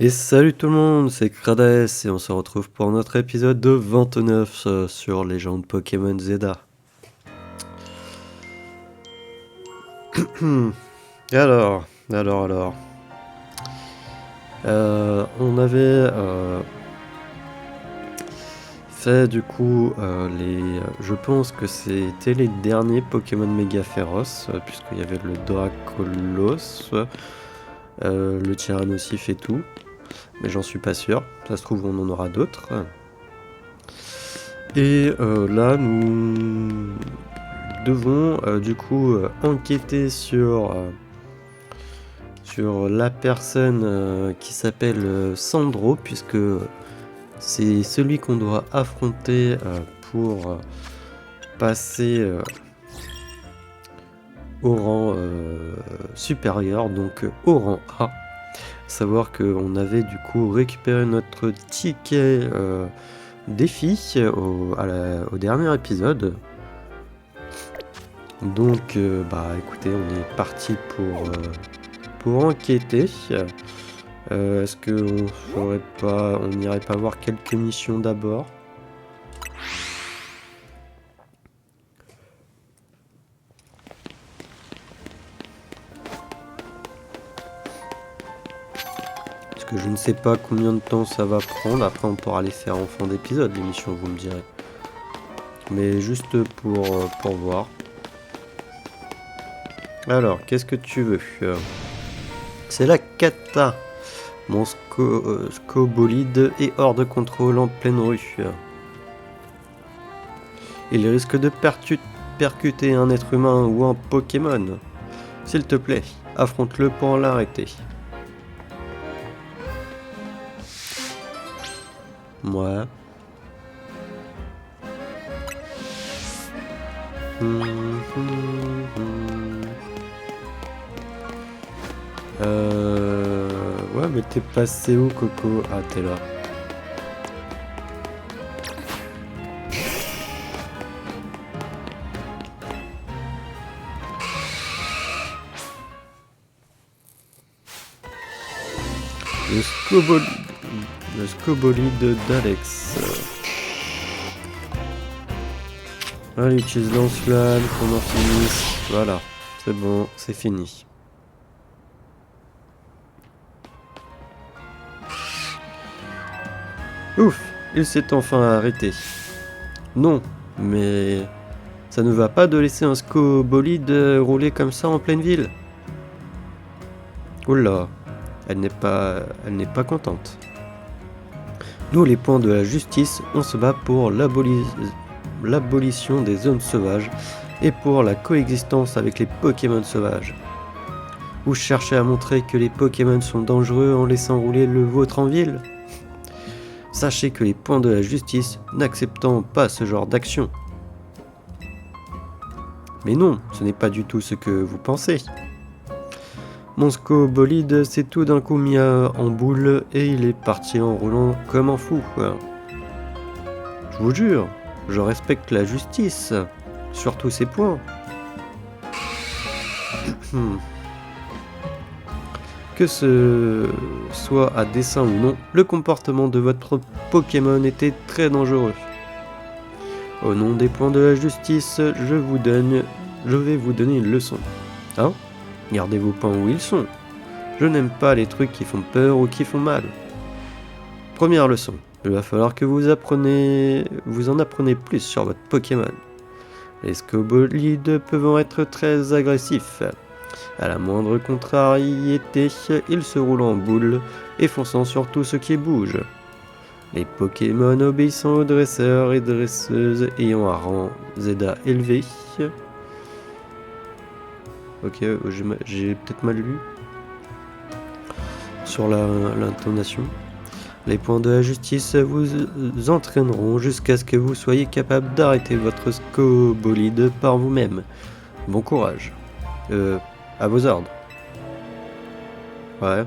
Et salut tout le monde, c'est Krades et on se retrouve pour notre épisode de 29 sur Légende Pokémon Zeta. Alors. On avait fait du coup je pense que c'était les derniers Pokémon méga féroces, puisqu'il y avait le Dracolos, le Tyrannosif et tout. Mais j'en suis pas sûr, ça se trouve on en aura d'autres. Et là nous devons du coup enquêter sur la personne qui s'appelle Sandro, puisque c'est celui qu'on doit affronter pour passer au rang supérieur, donc au rang A. Savoir qu'on avait du coup récupéré notre ticket défi au dernier épisode. Donc écoutez, on est parti pour enquêter. Est-ce qu'on n'irait pas voir quelques missions d'abord? Parce que je ne sais pas combien de temps ça va prendre. Après, on pourra les faire en fin d'épisode, l'émission, vous me direz. Mais juste pour voir. Alors, qu'est-ce que tu veux? C'est la cata. Mon scobolide est hors de contrôle en pleine rue. Il risque de percuter un être humain ou un Pokémon. S'il te plaît, affronte-le pour l'arrêter. Ouais. Ouais, mais t'es passé où, Coco? Ah, t'es là. Le scobolide d'Alex. Allez, utilise lance-flamme, qu'on en finisse. Voilà, c'est bon, c'est fini. Ouf, il s'est enfin arrêté. Non, mais ça ne va pas de laisser un scobolide rouler comme ça en pleine ville. Oula, elle n'est pas contente. Nous, les points de la justice, on se bat pour l'abolition des zones sauvages et pour la coexistence avec les Pokémon sauvages. Vous cherchez à montrer que les Pokémon sont dangereux en laissant rouler le vôtre en ville? Sachez que les points de la justice n'acceptent pas ce genre d'action. Mais non, ce n'est pas du tout ce que vous pensez. Mon scobolide s'est tout d'un coup mis en boule et il est parti en roulant comme un fou. Je vous jure, je respecte la justice, sur tous ces points. Que ce soit à dessein ou non, le comportement de votre Pokémon était très dangereux. Au nom des points de la justice, je vais vous donner une leçon. Hein? Gardez vos points où ils sont. Je n'aime pas les trucs qui font peur ou qui font mal. Première leçon. Il va falloir que vous en apprenez plus sur votre Pokémon. Les scobolides peuvent être très agressifs. À la moindre contrariété, ils se roulent en boule et foncent sur tout ce qui bouge. Les Pokémon obéissant aux dresseurs et dresseuses ayant un rang Zeta élevé. Ok, j'ai peut-être mal lu sur l'intonation. Les points de la justice vous entraîneront jusqu'à ce que vous soyez capable d'arrêter votre scobolide par vous-même. Bon courage. À vos ordres. Ouais.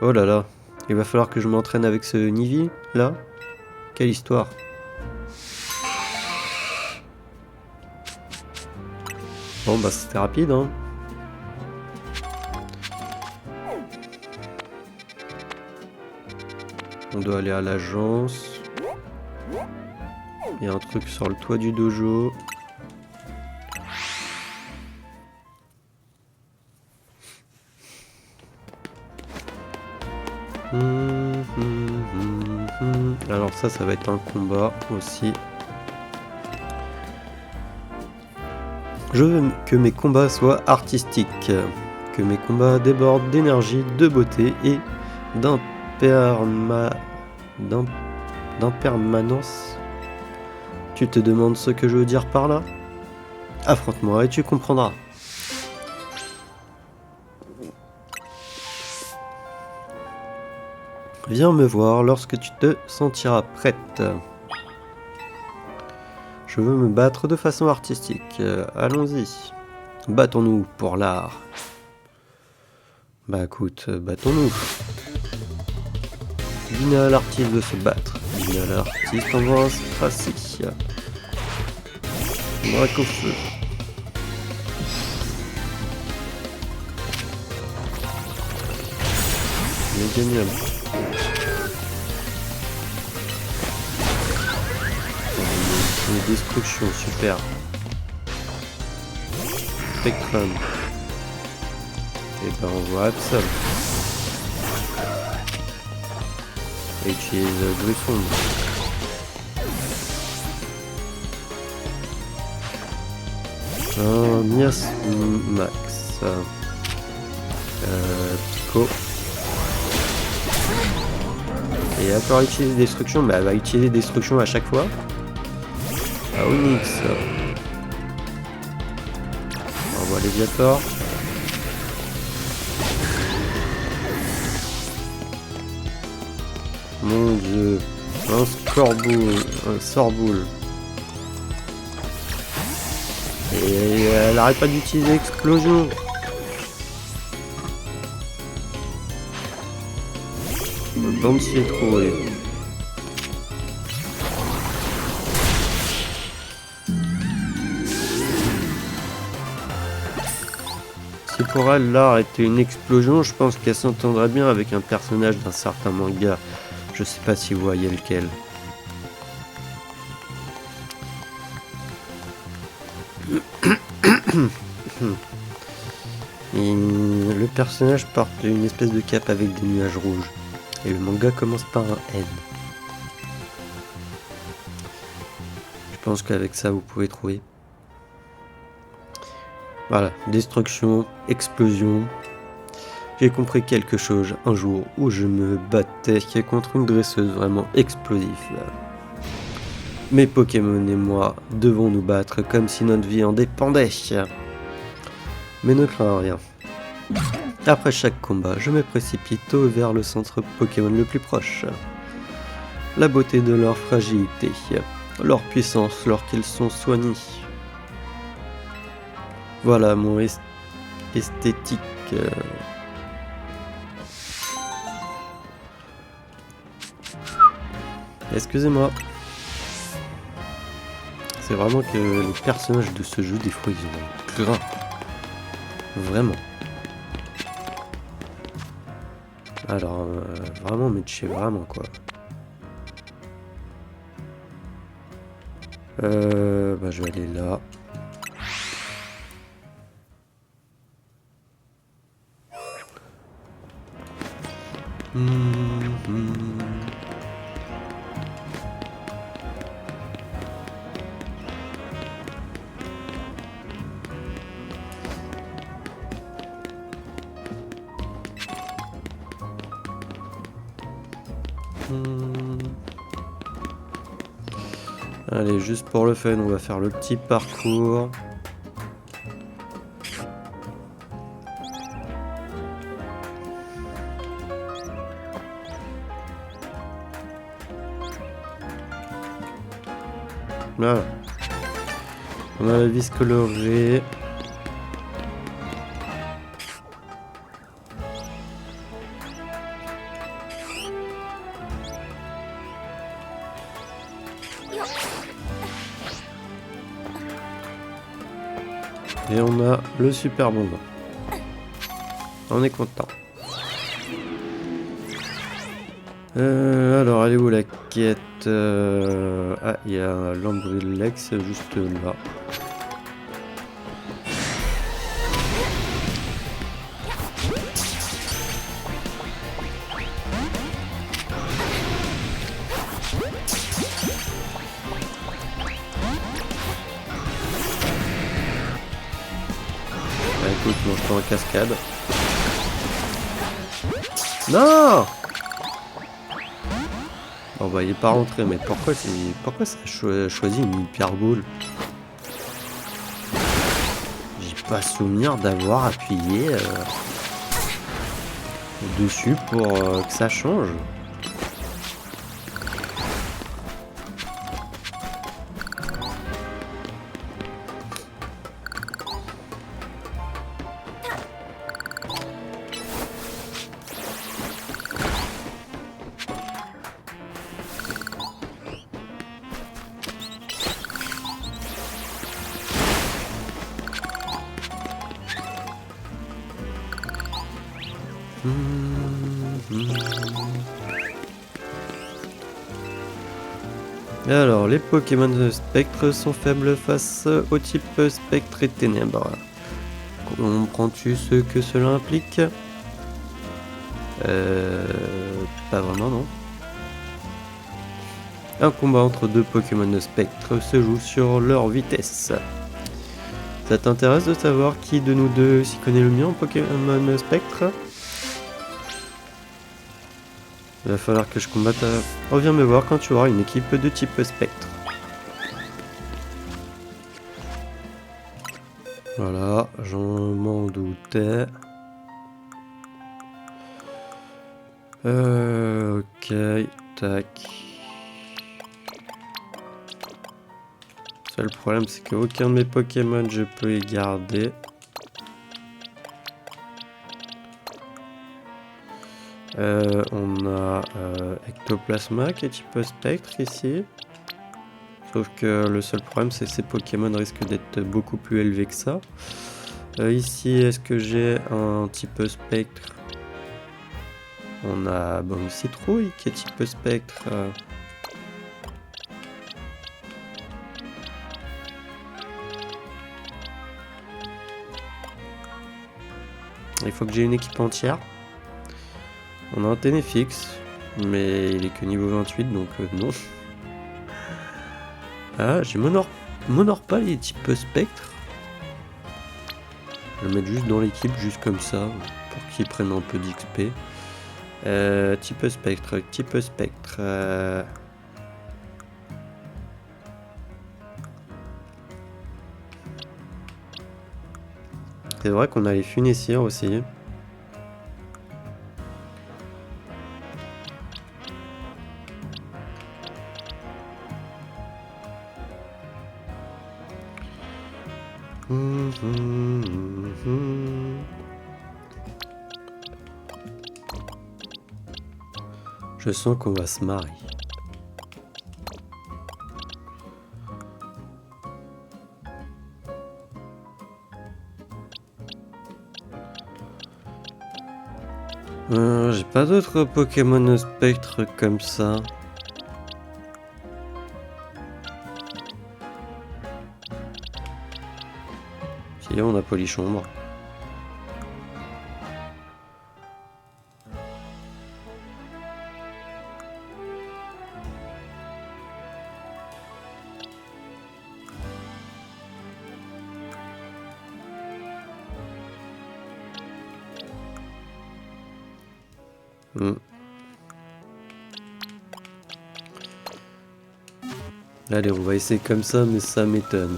Oh là là. Il va falloir que je m'entraîne avec ce Nivi, là. Quelle histoire. Bon bah c'était rapide, hein. On doit aller à l'agence. Il y a un truc sur le toit du dojo. Alors ça va être un combat aussi. Je veux que mes combats soient artistiques, que mes combats débordent d'énergie, de beauté et d'impermanence. Tu te demandes ce que je veux dire par là? Affronte-moi et tu comprendras. Viens me voir lorsque tu te sentiras prête. Je veux me battre de façon artistique. Allons-y. Battons-nous pour l'art. Bah écoute, battons-nous. Dis à l'artiste de se battre. Dis à l'artiste envoie un stracie. Braque au feu. Il est gagnable. Une destruction, super. Spectrum. Et ben on voit Absol. Et utilise Griffon. Mias Max. Pico. Et encore utiliser destruction, mais elle va utiliser destruction à chaque fois. Onyx. On voit Léviator. Mon dieu. Un scoreboule. Un sorboule. Et elle arrête pas d'utiliser explosion. Le Banshee est trouvé. Si pour elle l'art était une explosion, je pense qu'elle s'entendrait bien avec un personnage d'un certain manga. Je sais pas si vous voyez lequel. Et le personnage porte une espèce de cape avec des nuages rouges. Et le manga commence par un N. Je pense qu'avec ça vous pouvez trouver. Voilà, destruction, explosion. J'ai compris quelque chose un jour où je me battais contre une dresseuse vraiment explosive. Mes Pokémon et moi devons nous battre comme si notre vie en dépendait. Mais ne crains rien. Après chaque combat, je me précipite vers le centre Pokémon le plus proche. La beauté de leur fragilité, leur puissance lorsqu'ils sont soignés. Voilà mon esthétique. Excusez-moi. C'est vraiment que les personnages de ce jeu, des fois, ils ont gras. Vraiment. Alors, vraiment, mais de chez vraiment, quoi. Bah, je vais aller là. Allez, juste pour le fun, on va faire le petit parcours. Voilà. On a la vis colorée. Et on a le super bonbon. On est content. Alors, elle est où la quête? Ah, il y a l'Ambrelex juste là. Bah écoute, mange-toi en cascade. Non! Bon bah il est pas rentré, mais pourquoi ça a choisi une hyper boule? J'ai pas souvenir d'avoir appuyé dessus pour que ça change. Alors, les Pokémon de spectre sont faibles face au type spectre et ténèbres. Comprends-tu ce que cela implique? Pas vraiment, non. Un combat entre deux Pokémon de spectre se joue sur leur vitesse. Ça t'intéresse de savoir qui de nous deux s'y connaît le mieux en Pokémon spectre? Il va falloir que je combatte. Reviens me voir quand tu auras une équipe de type spectre. Voilà, j'en m'en doutais. Ok, tac. Seul problème, c'est qu'aucun de mes Pokémon je peux les garder. On a Ectoplasma qui est type spectre ici. Sauf que le seul problème, c'est que ces Pokémon risquent d'être beaucoup plus élevés que ça. Ici, est-ce que j'ai un type spectre? On a bon, Citrouille qui est type spectre. Il faut que j'ai une équipe entière. On a un Ténéfix, mais il est que niveau 28, donc non. Ah, j'ai Monorpal, il est type spectre. Je vais le mettre juste dans l'équipe, juste comme ça, pour qu'il prenne un peu d'XP. Type spectre, type spectre. C'est vrai qu'on a les Funessières aussi. Je sens qu'on va se marier. J'ai pas d'autres Pokémon spectre comme ça. Si on a Polichombre. Allez, on va essayer comme ça, mais ça m'étonne.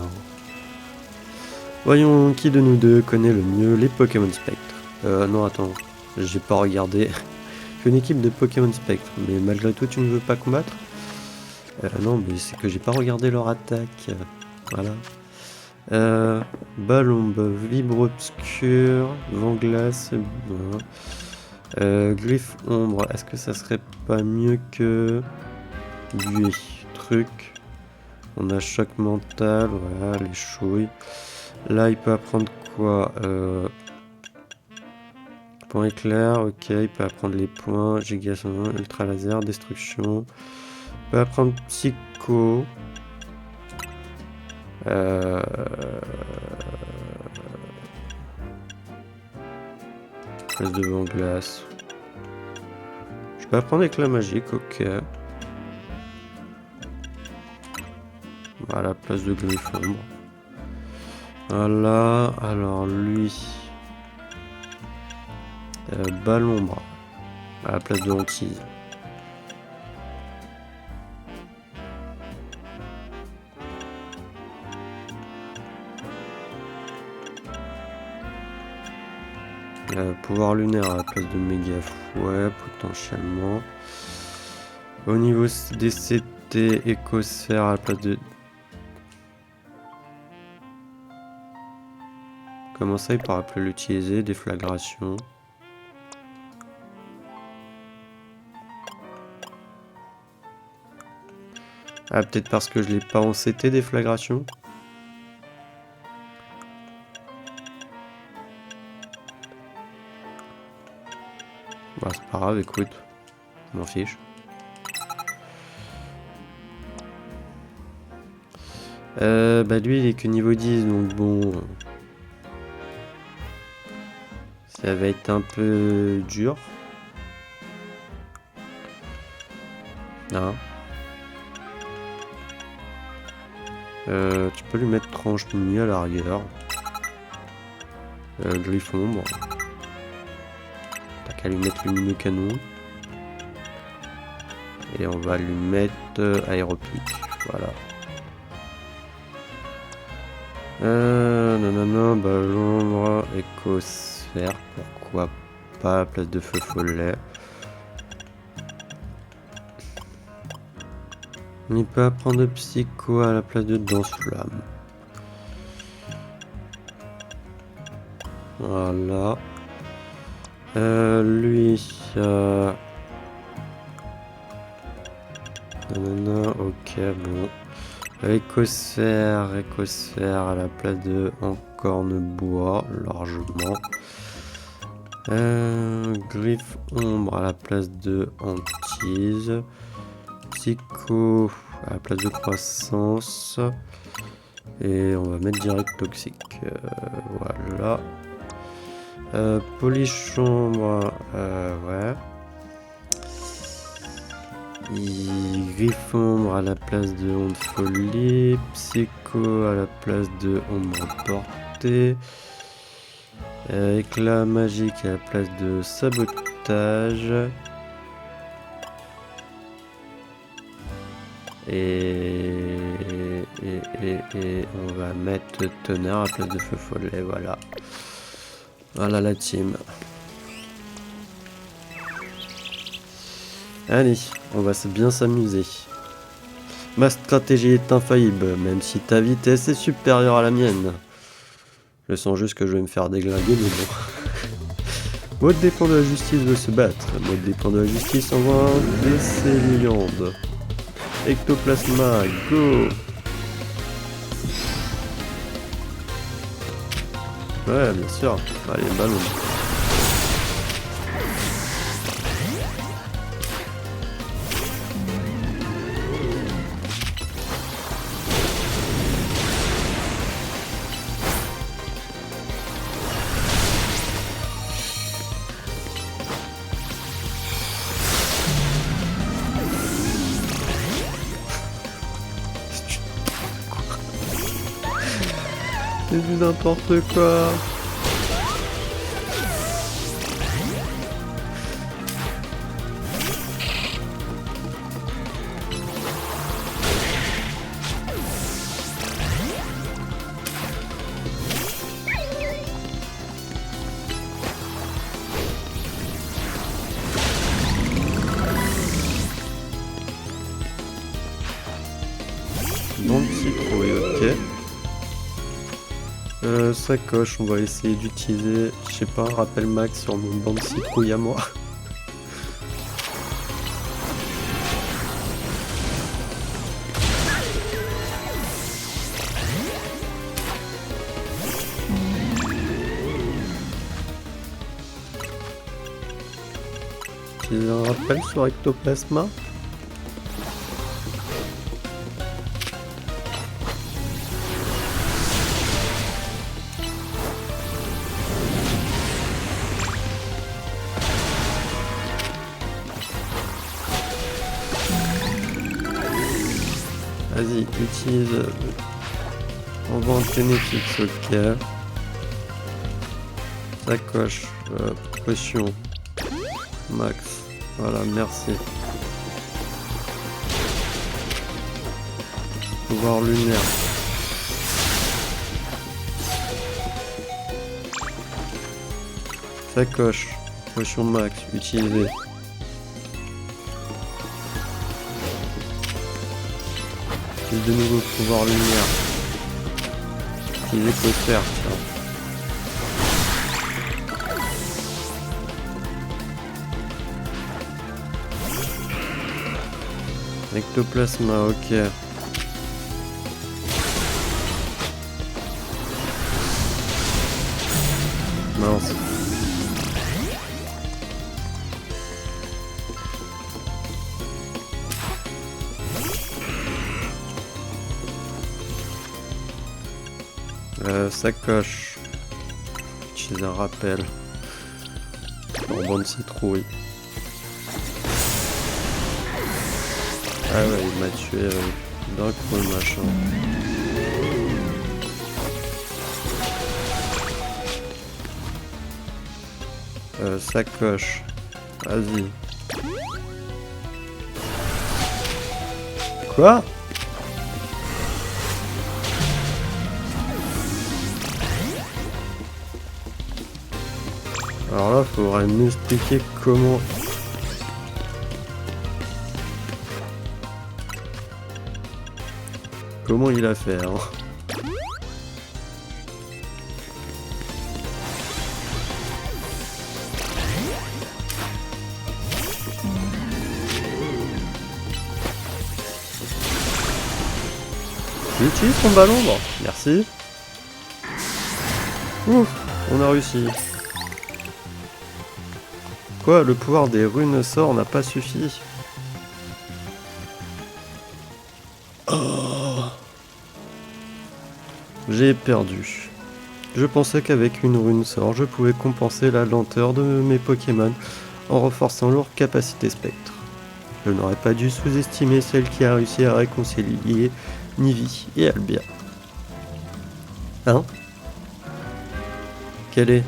Voyons qui de nous deux connaît le mieux les Pokémon spectre. Non, attends, j'ai pas regardé. J'ai une équipe de Pokémon spectre, mais malgré tout, tu ne veux pas combattre? Non, mais c'est que j'ai pas regardé leur attaque. Voilà. Ballombe, Vibre Obscur, Vent Glace, Griffe Ombre. Est-ce que ça serait pas mieux que Buée? Truc. On a Choc Mental, voilà, les chouilles. Là, il peut apprendre quoi? Point éclair, ok, il peut apprendre les points. Giga ultra laser, destruction. Il peut apprendre psycho. Place de vent glace. Je peux apprendre éclat magique, ok. Voilà, place de griffe ombre. Voilà, alors lui. Ballon bras. À la place de hantise. Pouvoir lunaire à la place de méga fouet, potentiellement. Au niveau des CT, écosphère à la place de... Comment ça, il pourra plus l'utiliser, déflagration. Ah, peut-être parce que je l'ai pas en CT, déflagration. Bah, c'est pas grave, écoute. Je m'en fiche. Bah lui, il est que niveau 10, donc bon... Ça va être un peu dur. Hein. Tu peux lui mettre tranche nuit à l'arrière. Griffe ombre. T'as qu'à lui mettre lumineux canon. Et on va lui mettre aéropique. Voilà. Nanana, ballon, écosphère. Pourquoi pas, place de feu follet. Il peut apprendre psycho à la place de danse flamme. Voilà. Lui, nanana, ok, bon. Écosphère à la place de encorne bois, largement. Griffe ombre à la place de hantise. Psycho à la place de croissance. Et on va mettre direct toxique. Voilà. Polychambre, ouais. Griffe ombre à la place de onde folie. Psycho à la place de ombre portée. Éclat magique à la place de sabotage. Et on va mettre tonnerre à la place de feu follet, voilà. Voilà la team. Allez, on va bien s'amuser. Ma stratégie est infaillible, même si ta vitesse est supérieure à la mienne. Je sens juste que je vais me faire déglinguer, mais bon. Mode dépend de la justice veut se battre. Mode dépend de la justice envoie un DC Liande. Ectoplasma, go! Ouais, bien sûr. Allez, ballon. C'est du n'importe quoi. Bon citrouille, ok. Sacoche, on va essayer d'utiliser, je sais pas, un rappel max sur mon banc de citrouille à moi. utiliser un rappel sur Ectoplasma. Vas-y, utilise en vente bénéfice, ok. Sacoche, potion, max, voilà, merci. Pouvoir lunaire. Sacoche, potion max, utilisée. De nouveau pouvoir lumière. Utiliser poster, tiens. Ectoplasma, ok. Mince. Sacoche. Utiliser un rappel. Bonbon de citrouille. Ah ouais, il m'a tué d'un coup le machin. Sacoche. Vas-y. Quoi? Alors là, faudrait m'expliquer comment... Comment il a fait, hein. J'utilise ton ballon, bon, merci. Ouf, on a réussi. Quoi, le pouvoir des runes sort n'a pas suffi? Oh. J'ai perdu. Je pensais qu'avec une rune sort, je pouvais compenser la lenteur de mes Pokémon en renforçant leur capacité spectre. Je n'aurais pas dû sous-estimer celle qui a réussi à réconcilier Nivy et Albia. Hein? Quel est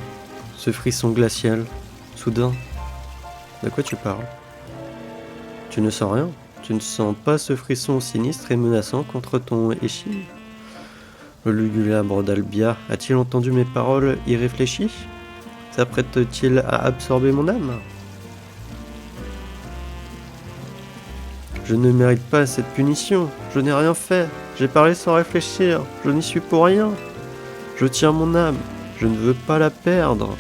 ce frisson glacial, soudain? De quoi tu parles? Tu ne sens rien? Tu ne sens pas ce frisson sinistre et menaçant contre ton Eshi? Le lugubre d'Albia a-t-il entendu mes paroles irréfléchies? S'apprête-t-il à absorber mon âme? Je ne mérite pas cette punition. Je n'ai rien fait. J'ai parlé sans réfléchir. Je n'y suis pour rien. Je tiens mon âme. Je ne veux pas la perdre.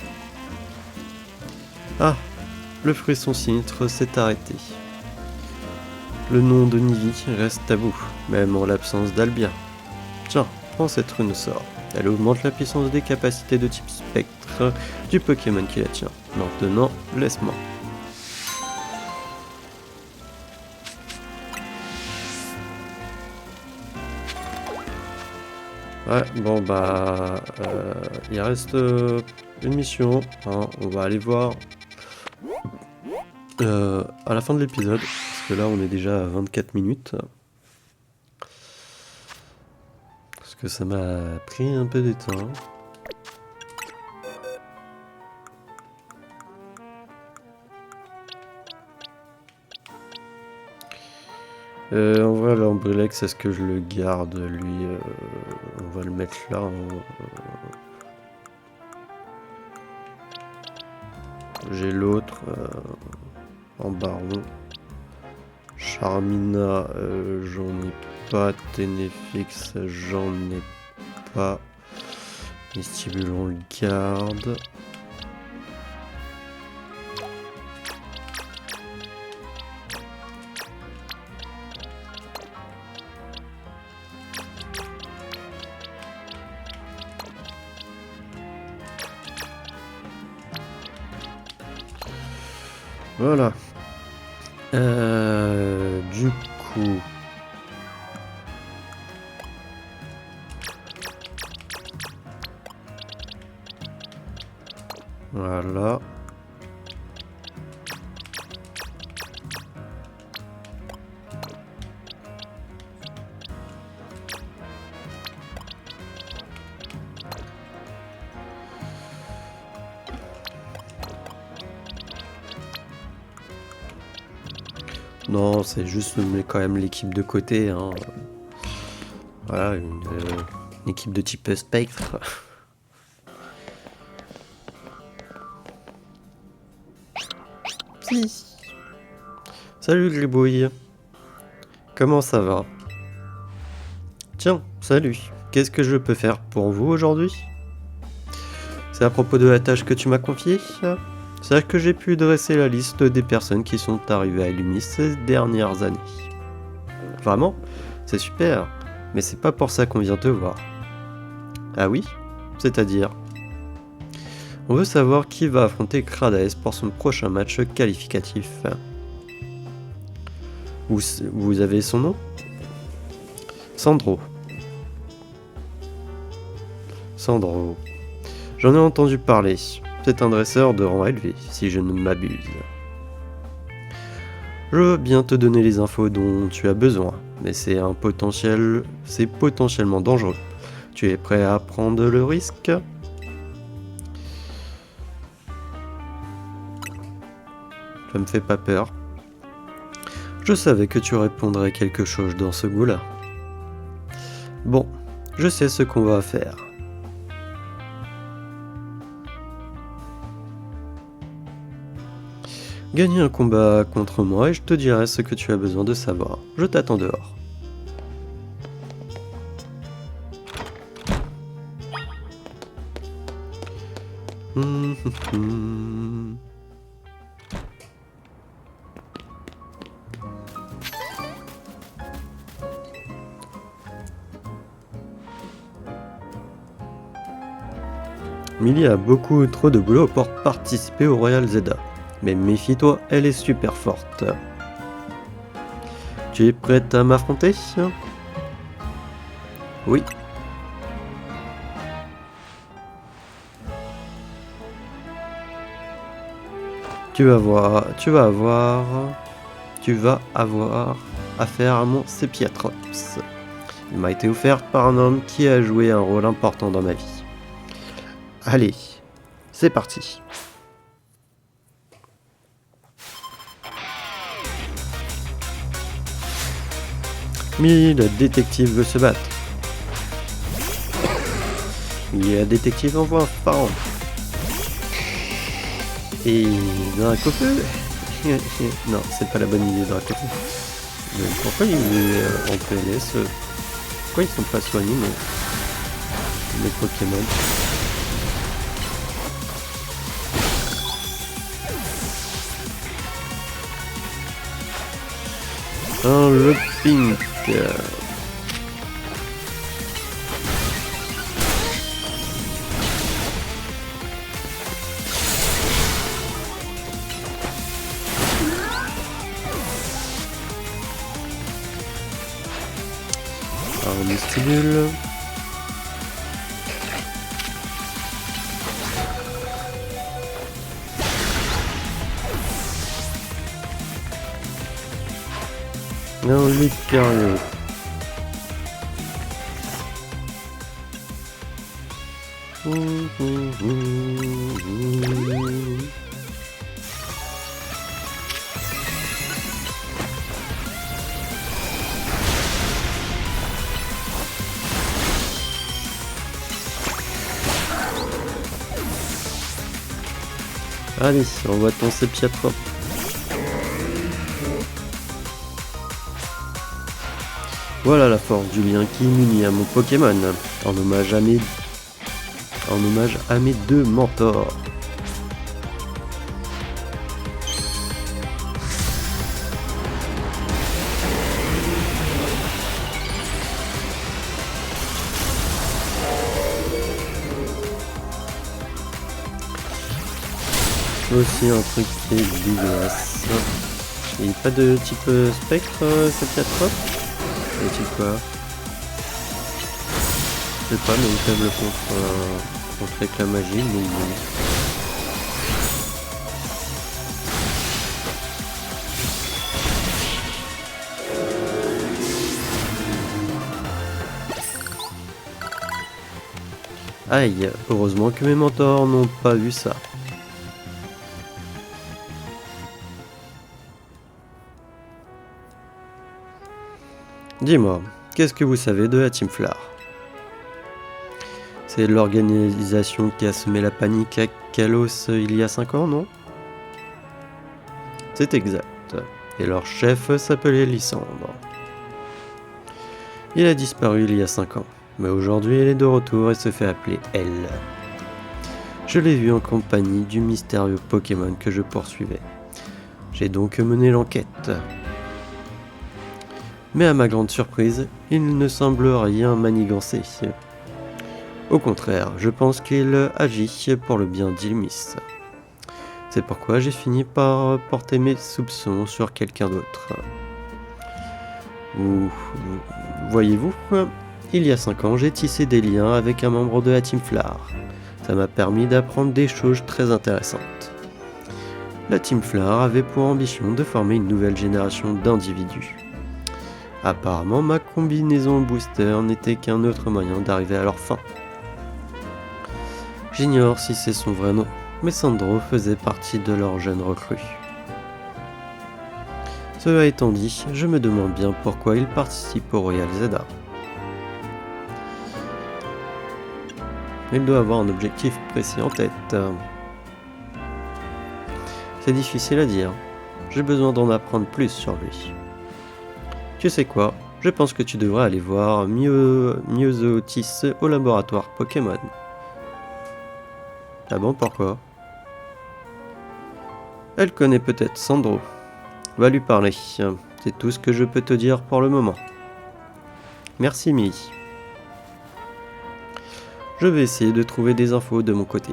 Ah, le frisson sinistre s'est arrêté. Le nom de Nivy reste tabou, même en l'absence d'Albia. Tiens, prends cette rune sort. Elle augmente la puissance des capacités de type spectre du Pokémon qui la tient. Maintenant, laisse-moi. Ouais, bon bah, il reste une mission, hein. On va aller voir à la fin de l'épisode, parce que là on est déjà à 24 minutes. Parce que ça m'a pris un peu de temps. En vrai, l'Ambreléx, est-ce que je le garde, lui? On va le mettre là. J'ai l'autre en baron. Charmina, j'en ai pas. Ténéfix, j'en ai pas. Vestibule, on le garde. Voilà, Du coup... Voilà. Non, c'est juste mais quand même l'équipe de côté. Hein. Voilà, une équipe de type Spectre. Salut Gribouille. Comment ça va? Tiens, salut. Qu'est-ce que je peux faire pour vous aujourd'hui? C'est à propos de la tâche que tu m'as confiée? Sache que j'ai pu dresser la liste des personnes qui sont arrivées à Lumis ces dernières années. Vraiment? C'est super, mais c'est pas pour ça qu'on vient te voir. Ah oui? C'est-à-dire? On veut savoir qui va affronter Kradaes pour son prochain match qualificatif. Vous avez son nom? Sandro. Sandro. J'en ai entendu parler. C'est un dresseur de rang élevé, si je ne m'abuse. Je veux bien te donner les infos dont tu as besoin, mais c'est potentiellement dangereux. Tu es prêt à prendre le risque? Ça me fait pas peur. Je savais que tu répondrais quelque chose dans ce goût-là. Bon, je sais ce qu'on va faire. Gagner un combat contre moi et je te dirai ce que tu as besoin de savoir. Je t'attends dehors. Millie a beaucoup trop de boulot pour participer au Royal Zeda. Mais méfie-toi, elle est super forte. Tu es prête à m'affronter? Oui. Tu vas avoir affaire à mon Sepiatrops. Il m'a été offert par un homme qui a joué un rôle important dans ma vie. Allez, c'est parti. Mais le détective veut se battre. Le détective envoie un pharaon. Et Dracofeu. Non, c'est pas la bonne idée, Dracofeu. Mais pourquoi il est en PLS? Pourquoi ils sont pas soignés les Pokémon? Le pink. Un vestibule. Un Lucario. Allez, on va ton Sepiatrops. Voilà la force du lien qui m'unit à mon Pokémon, en hommage à mes deux mentors. Aussi un truc qui est dégueulasse. Il n'y a pas de type spectre, cette catastrophe? Et type quoi? Je sais pas, mais une faible contre éclat magique, donc bon. Aïe, heureusement que mes mentors n'ont pas vu ça. Dis-moi, qu'est-ce que vous savez de la Team Flar? C'est l'organisation qui a semé la panique à Kalos il y a 5 ans, non? C'est exact. Et leur chef s'appelait Lysandre. Il a disparu il y a 5 ans, mais aujourd'hui il est de retour et se fait appeler Elle. Je l'ai vu en compagnie du mystérieux Pokémon que je poursuivais. J'ai donc mené l'enquête. Mais à ma grande surprise, il ne semble rien manigancer. Au contraire, je pense qu'il agit pour le bien d'Ilmis. C'est pourquoi j'ai fini par porter mes soupçons sur quelqu'un d'autre. Voyez-vous, il y a 5 ans, j'ai tissé des liens avec un membre de la Team Flar. Ça m'a permis d'apprendre des choses très intéressantes. La Team Flar avait pour ambition de former une nouvelle génération d'individus. Apparemment, ma combinaison booster n'était qu'un autre moyen d'arriver à leur fin. J'ignore si c'est son vrai nom, mais Sandro faisait partie de leur jeune recrue. Cela étant dit, je me demande bien pourquoi il participe au Royal Zelda. Il doit avoir un objectif précis en tête. C'est difficile à dire. J'ai besoin d'en apprendre plus sur lui. Tu sais quoi? Je pense que tu devrais aller voir Myosotis au laboratoire Pokémon. Ah bon, pourquoi? Elle connaît peut-être Sandro. Va lui parler. C'est tout ce que je peux te dire pour le moment. Merci, Mii. Je vais essayer de trouver des infos de mon côté.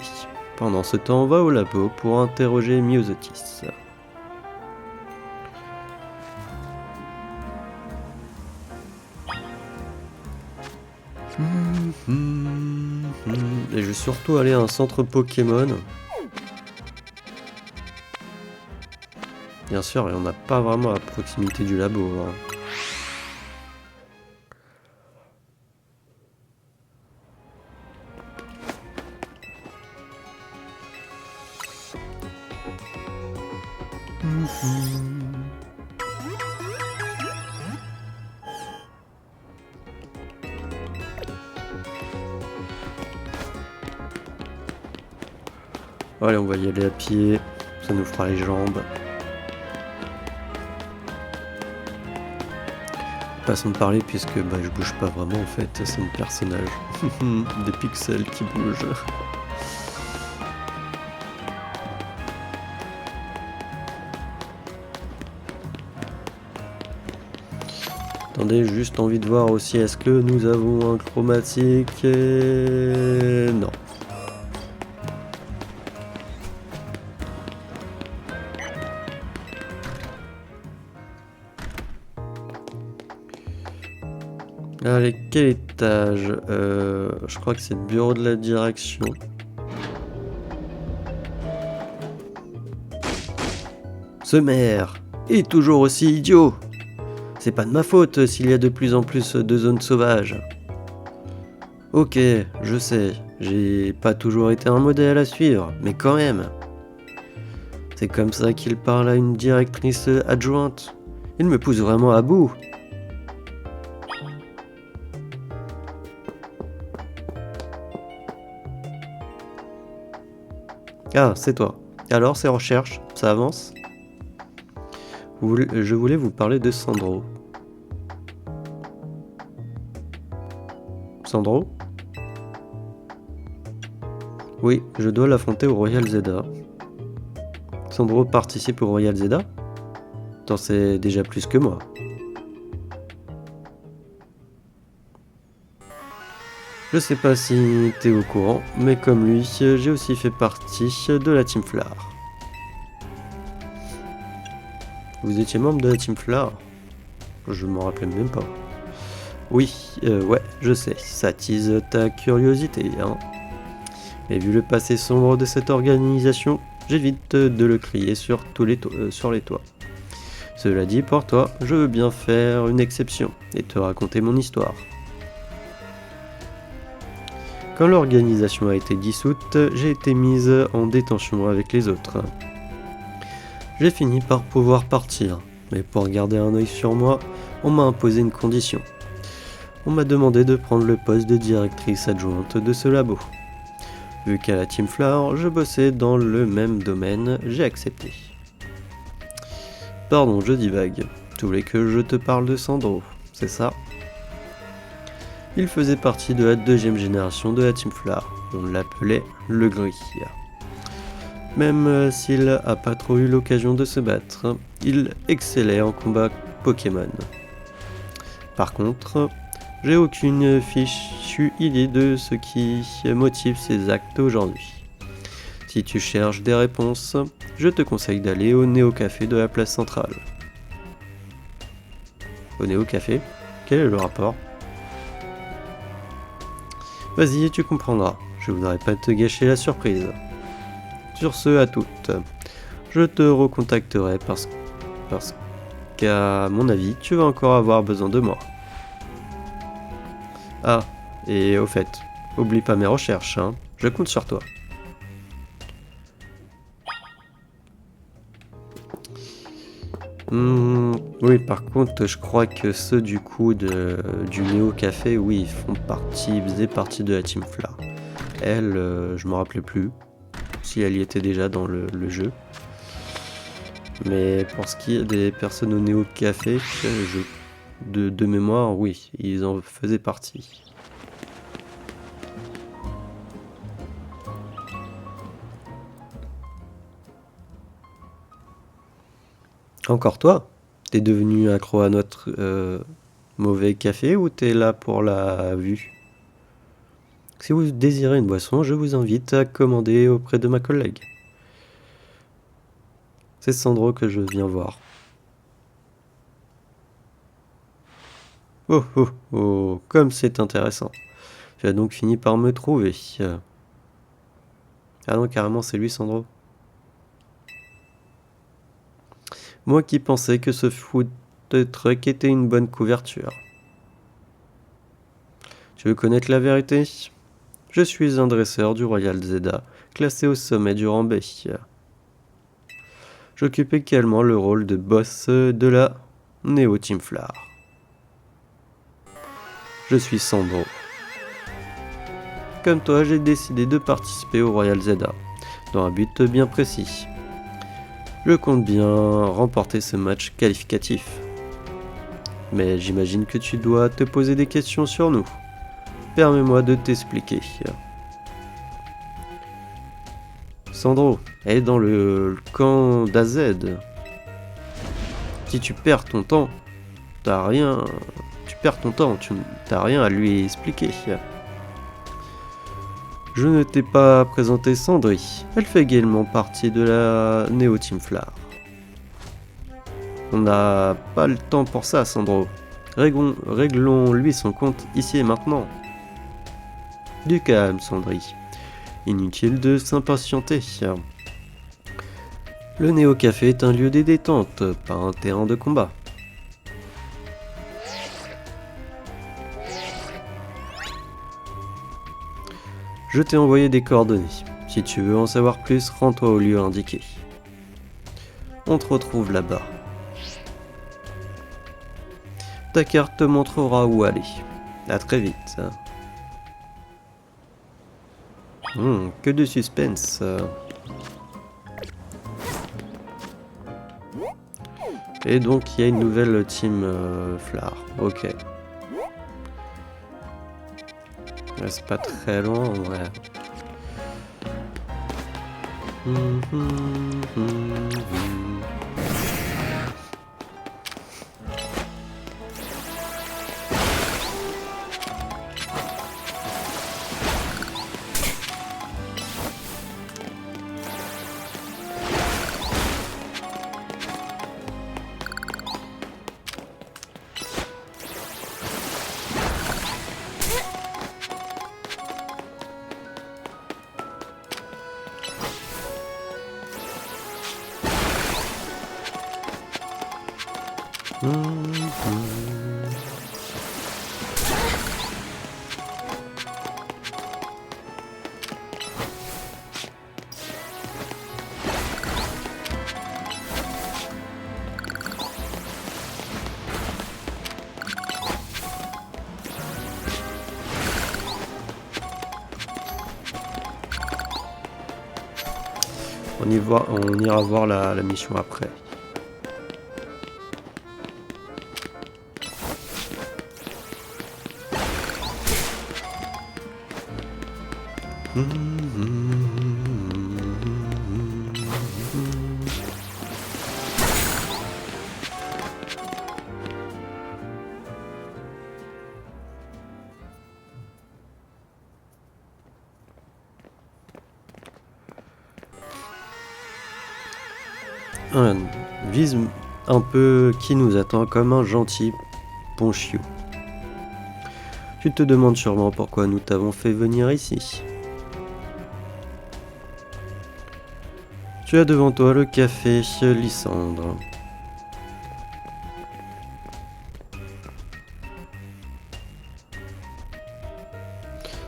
Pendant ce temps, va au labo pour interroger Myosotis. Et je vais surtout aller à un centre Pokémon. Bien sûr, il n'y en a pas vraiment à proximité du labo. Allez, on va y aller à pied, ça nous fera les jambes. Façon de parler puisque je bouge pas vraiment en fait, c'est mon personnage. Des pixels qui bougent. Attendez, juste envie de voir aussi, est-ce que nous avons un chromatique et... Non. Allez, quel étage? Je crois que c'est le bureau de la direction. Ce maire est toujours aussi idiot. C'est pas de ma faute s'il y a de plus en plus de zones sauvages. Ok, je sais, j'ai pas toujours été un modèle à suivre, mais quand même. C'est comme ça qu'il parle à une directrice adjointe. Il me pousse vraiment à bout. Ah, c'est toi. Alors, ces recherches, ça avance? Je voulais vous parler de Sandro. Sandro? Oui, je dois l'affronter au Royal Zelda. Sandro participe au Royal Zelda? T'en sais déjà plus que moi. Je sais pas si t'es au courant, mais comme lui, j'ai aussi fait partie de la Team Flar. Vous étiez membre de la Team Flower? Je m'en rappelais même pas. Oui, ouais, je sais, ça tease ta curiosité, hein. Mais vu le passé sombre de cette organisation, j'évite de le crier sur sur les toits. Cela dit, pour toi, je veux bien faire une exception et te raconter mon histoire. Quand l'organisation a été dissoute, j'ai été mise en détention avec les autres. J'ai fini par pouvoir partir, mais pour garder un œil sur moi, on m'a imposé une condition. On m'a demandé de prendre le poste de directrice adjointe de ce labo. Vu qu'à la Team Flower, je bossais dans le même domaine, j'ai accepté. Pardon, je divague. Tu voulais que je te parle de Sandro, c'est ça? Il faisait partie de la deuxième génération de la Team Flower. On l'appelait le Gris. Même s'il n'a pas trop eu l'occasion de se battre, il excellait en combat Pokémon. Par contre, j'ai aucune fichue idée de ce qui motive ses actes aujourd'hui. Si tu cherches des réponses, je te conseille d'aller au Néo Café de la place centrale. Au Néo Café? Quel est le rapport? Vas-y, tu comprendras. Je voudrais pas te gâcher la surprise. Sur ce, à toutes. Je te recontacterai parce qu'à mon avis, tu vas encore avoir besoin de moi. Ah, et au fait, oublie pas mes recherches, hein. Je compte sur toi. Oui, par contre, je crois que ceux du coup du Néo Café, oui, ils faisaient partie de la Team Flower. Elle, je me rappelais plus si elle y était déjà dans le jeu. Mais pour ce qui est des personnes au Néo Café, de mémoire, oui, ils en faisaient partie. Encore toi? T'es devenu accro à notre mauvais café ou t'es là pour la vue? Si vous désirez une boisson, je vous invite à commander auprès de ma collègue. C'est Sandro que je viens voir. Oh oh oh, comme c'est intéressant. Tu as donc fini par me trouver. Ah non, carrément, c'est lui, Sandro. Moi qui pensais que ce food truck était une bonne couverture. Tu veux connaître la vérité? Je suis un dresseur du Royal Zeda, classé au sommet du rang B. J'occupe également le rôle de boss de la Neo Team Flower. Je suis Sandro. Comme toi, j'ai décidé de participer au Royal Zeda, dans un but bien précis. Je compte bien remporter ce match qualificatif. Mais j'imagine que tu dois te poser des questions sur nous. Permets-moi de t'expliquer. Sandro est dans le camp d'AZ. Si tu perds ton temps, tu n'as rien à lui expliquer. Je ne t'ai pas présenté Sandri. Elle fait également partie de la Neo Team Flower. On n'a pas le temps pour ça, Sandro. Réglons-lui son compte ici et maintenant. Du calme, Sandri. Inutile de s'impatienter. Le Néo Café est un lieu de détente, pas un terrain de combat. Je t'ai envoyé des coordonnées. Si tu veux en savoir plus, rends-toi au lieu indiqué. On te retrouve là-bas. Ta carte te montrera où aller. À très vite. Que de suspense. Et donc il y a une nouvelle team Flower. Ok. C'est pas très loin en vrai. On ira voir la mission après. Vise un peu qui nous attend comme un gentil ponchiou. Tu te demandes sûrement pourquoi nous t'avons fait venir ici. Tu as devant toi le café Lysandre.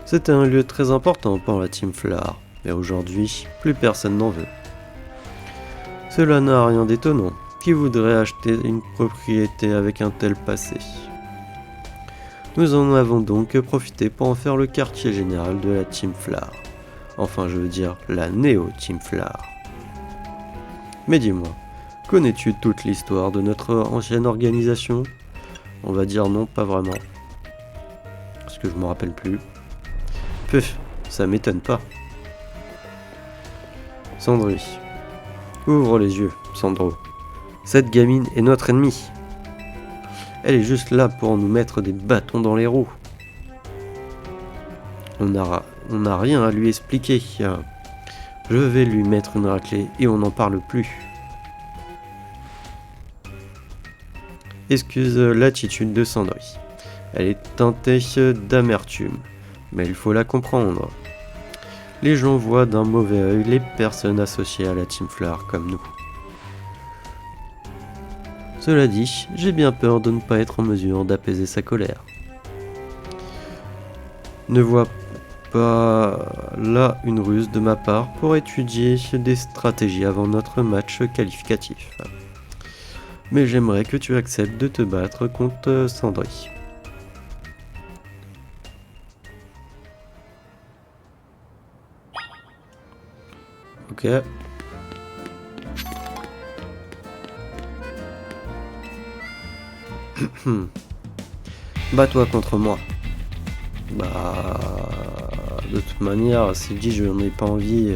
C'était un lieu très important pour la Team Flar, mais aujourd'hui, plus personne n'en veut. Cela n'a rien d'étonnant. Qui voudrait acheter une propriété avec un tel passé? Nous en avons donc profité pour en faire le quartier général de la Team Flar. Enfin, je veux dire, la Néo-Team Flar. Mais dis-moi, connais-tu toute l'histoire de notre ancienne organisation? On va dire non, pas vraiment. Parce que je m'en rappelle plus. Puf, ça m'étonne pas. Sandry. Ouvre les yeux, Sandro. Cette gamine est notre ennemie. Elle est juste là pour nous mettre des bâtons dans les roues. On n'a rien à lui expliquer. Je vais lui mettre une raclée et on n'en parle plus. Excuse l'attitude de Sandry. Elle est teintée d'amertume, mais il faut la comprendre. Les gens voient d'un mauvais œil les personnes associées à la Team Flar comme nous. Cela dit, j'ai bien peur de ne pas être en mesure d'apaiser sa colère. Ne vois pas là une ruse de ma part pour étudier des stratégies avant notre match qualificatif. Mais j'aimerais que tu acceptes de te battre contre Sandry. Ok. Bats-toi contre moi. Bah... De toute manière, si je dis je n'en ai pas envie,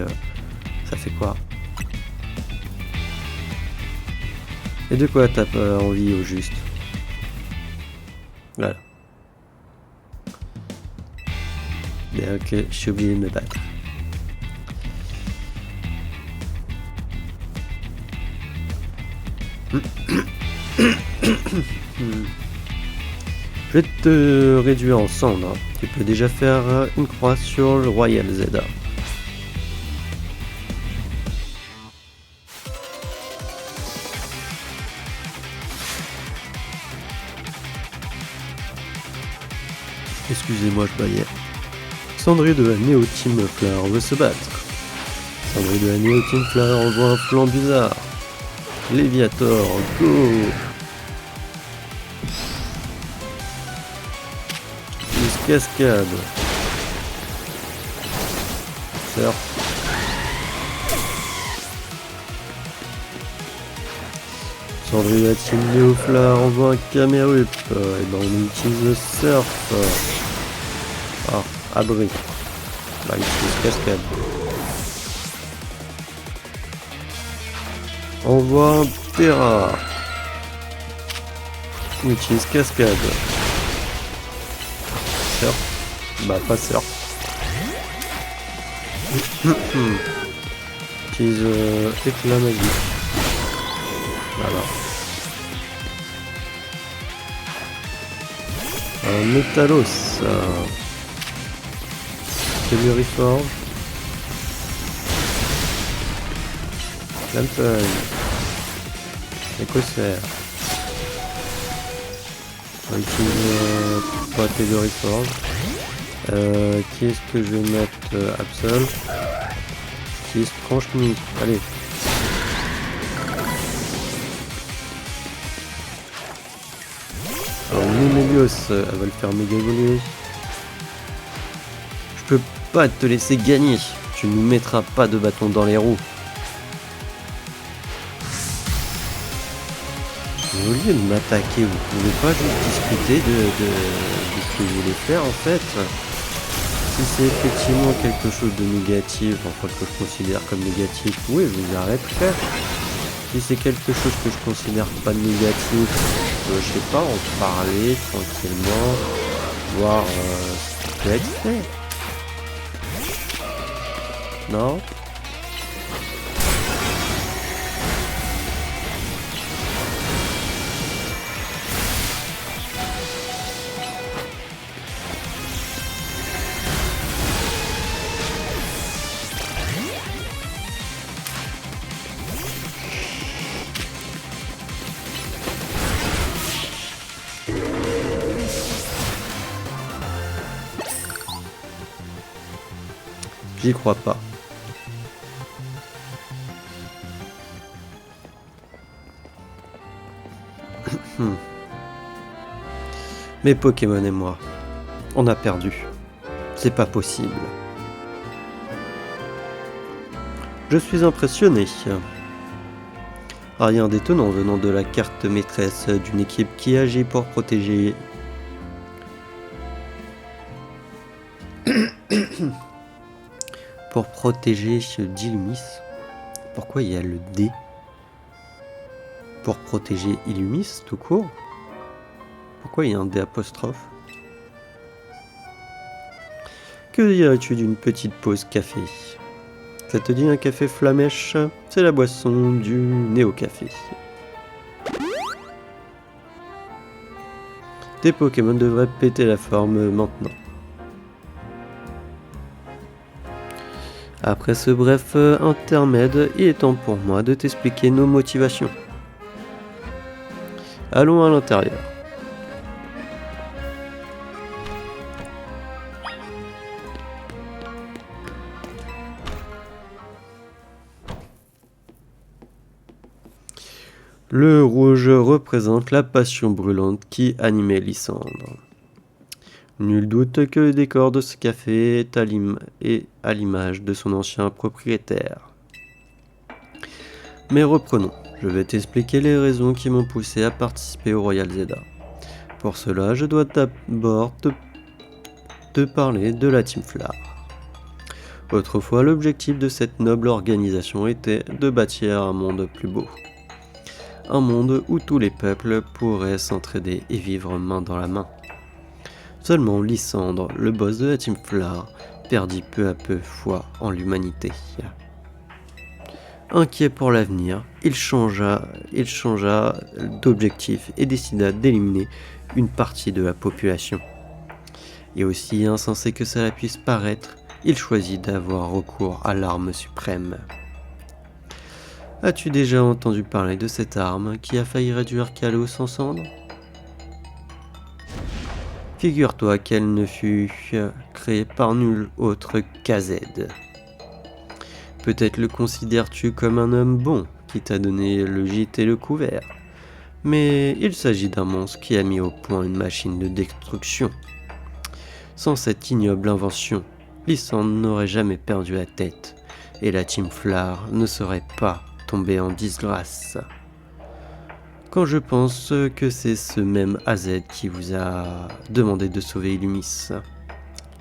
ça fait quoi? Et de quoi t'as pas envie au juste? Voilà. Bien que je suis obligé de me battre. Je vais te réduire en cendres. Tu peux déjà faire une croix sur le Royal Zeda. Excusez-moi, je baillais. Sandry de la Neo Team Flar veut se battre. Sandry de la Neo Team Flar envoie un flanc bizarre. Léviator, go! Cascade. Surf. Sandry de la Team Neo Flar envoie un Camerup. Et ben on utilise le surf. Ah, abri. Là, il utilise cascade. Envoie un Terra. On utilise cascade. Surf. Bah, pas surf. Utilise éclat magique. Voilà. Un Métalos. Reforge. Lampton. Écosphère. On va utiliser pas Théorie Forge. Qui est-ce que je vais mettre Absol. Qui est-ce Tranche-Nuit. Allez. Alors Numelios, elle va le faire méga évoluer. Je peux pas te laisser gagner. Tu ne nous mettras pas de bâton dans les roues. Au lieu de m'attaquer, vous pouvez pas juste discuter de ce que vous voulez faire en fait. Si c'est effectivement quelque chose de négatif, enfin que je considère comme négatif, oui, je vous arrêterai. Si c'est quelque chose que je considère pas négatif, je sais pas, en parler tranquillement, voir ce qui peut être fait. Non ? J'y crois pas. Mes Pokémon et moi, on a perdu. C'est pas possible. Je suis impressionné. Rien d'étonnant venant de la carte maîtresse d'une équipe qui agit pour protéger... pour protéger d'Illumis. Pourquoi il y a le D? Pour protéger Illumis, tout court? Pourquoi il y a un D apostrophe? Que dirais-tu d'une petite pause café? Ça te dit un café flamèche? C'est la boisson du néo-café. Tes Pokémon devraient péter la forme maintenant. Après ce bref intermède, il est temps pour moi de t'expliquer nos motivations. Allons à l'intérieur. Le rouge représente la passion brûlante qui animait Lysandre. Nul doute que le décor de ce café est à l'image de son ancien propriétaire. Mais reprenons, je vais t'expliquer les raisons qui m'ont poussé à participer au Royal Zelda. Pour cela, je dois d'abord te parler de la Team Flower. Autrefois, l'objectif de cette noble organisation était de bâtir un monde plus beau. Un monde où tous les peuples pourraient s'entraider et vivre main dans la main. Seulement Lysandre, le boss de la Team Flower, perdit peu à peu foi en l'humanité. Inquiet pour l'avenir, il changea d'objectif et décida d'éliminer une partie de la population. Et aussi insensé que cela puisse paraître, il choisit d'avoir recours à l'arme suprême. As-tu déjà entendu parler de cette arme qui a failli réduire Kalos en cendres? Figure-toi qu'elle ne fut créée par nul autre qu'AZ. Peut-être le considères-tu comme un homme bon qui t'a donné le gîte et le couvert, mais il s'agit d'un monstre qui a mis au point une machine de destruction. Sans cette ignoble invention, Lysandre n'aurait jamais perdu la tête, et la Team Flower ne serait pas tombée en disgrâce. Quand je pense que c'est ce même AZ qui vous a demandé de sauver Illumis.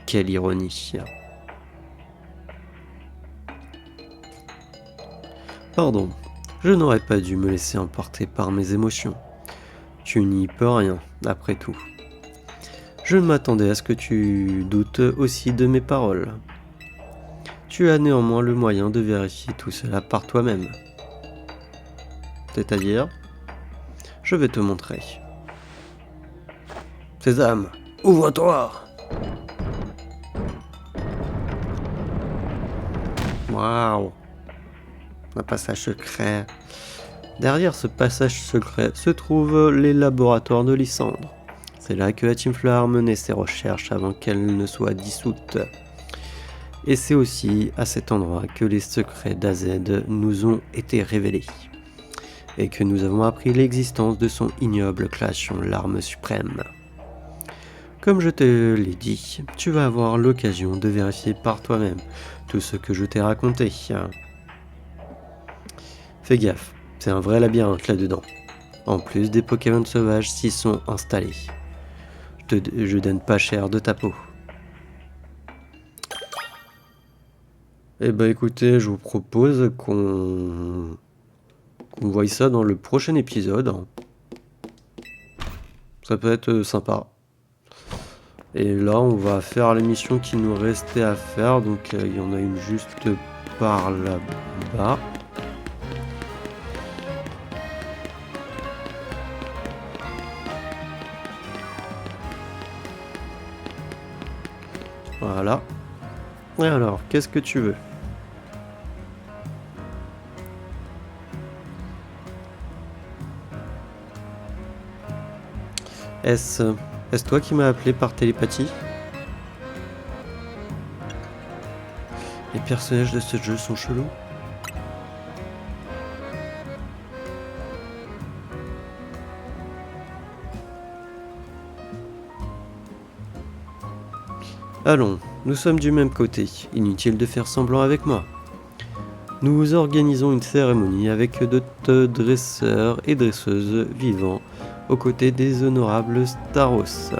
Quelle ironie. Pardon, je n'aurais pas dû me laisser emporter par mes émotions. Tu n'y peux rien, après tout. Je m'attendais à ce que tu doutes aussi de mes paroles. Tu as néanmoins le moyen de vérifier tout cela par toi-même. C'est-à-dire ? Je vais te montrer. Sésame, ouvre-toi! Waouh! Un passage secret. Derrière ce passage secret se trouvent les laboratoires de Lysandre. C'est là que la Team Fleur a mené ses recherches avant qu'elle ne soit dissoute. Et c'est aussi à cet endroit que les secrets d'AZ nous ont été révélés. Et que nous avons appris l'existence de son ignoble création, l'arme suprême. Comme je te l'ai dit, tu vas avoir l'occasion de vérifier par toi-même tout ce que je t'ai raconté. Fais gaffe, c'est un vrai labyrinthe là-dedans. En plus, des Pokémon sauvages s'y sont installés. Je donne pas cher de ta peau. Eh ben écoutez, je vous propose qu'on voie ça dans le prochain épisode. Ça peut être sympa. Et là, on va faire les missions qui nous restaient à faire. Donc, il y en a une juste par là-bas. Voilà. Et alors, qu'est-ce que tu veux ? Est-ce toi qui m'as appelé par télépathie ? Les personnages de ce jeu sont chelous. Allons, nous sommes du même côté, inutile de faire semblant avec moi. Nous organisons une cérémonie avec d'autres dresseurs et dresseuses vivants aux côtés des honorables Staros.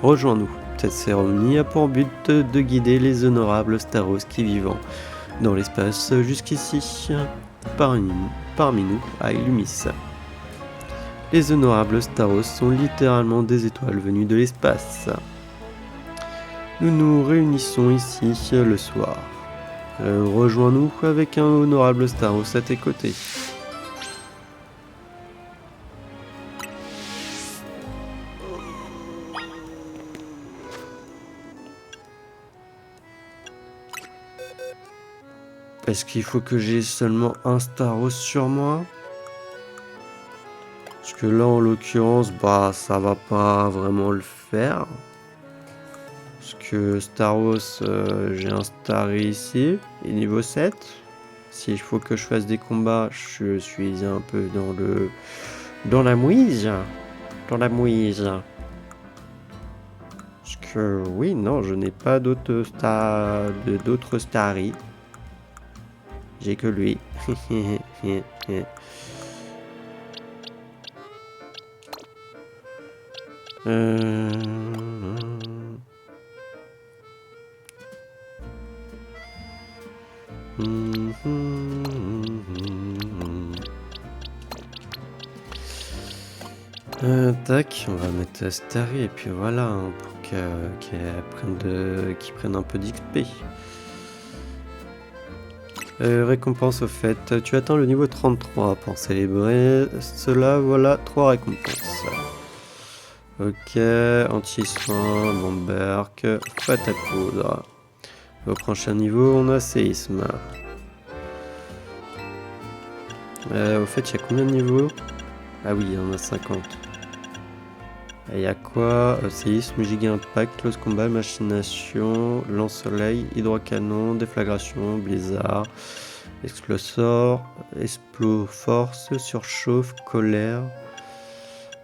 Rejoins-nous. Cette cérémonie a pour but de guider les honorables Staros qui vivent dans l'espace jusqu'ici, parmi nous, à Illumis. Les honorables Staros sont littéralement des étoiles venues de l'espace. Nous nous réunissons ici le soir. Rejoins-nous avec un honorable Staros à tes côtés. Est-ce qu'il faut que j'ai seulement un Staros sur moi ? Parce que là, en l'occurrence, ça va pas vraiment le faire. Parce que Staros, j'ai un Starry ici, et niveau 7. S'il faut que je fasse des combats, je suis un peu dans la mouise. Dans la mouise. Parce que, oui, non, je n'ai pas d'autres Starry. J'ai que lui. Tac, on va mettre Starry et puis voilà, pour qu'il prenne un peu d'XP. Récompense au fait, tu atteins le niveau 33 pour célébrer cela, voilà 3 récompenses. Ok, anti-soin, bomberk, pâte à poudre. Au prochain niveau, on a séisme. Au fait, il y a combien de niveaux ? Ah oui, il y en a 50. Il y a quoi ? Séisme, giga impact, close combat, machination, lance-soleil, hydrocanon, déflagration, blizzard, explosor, exploforce, surchauffe, colère,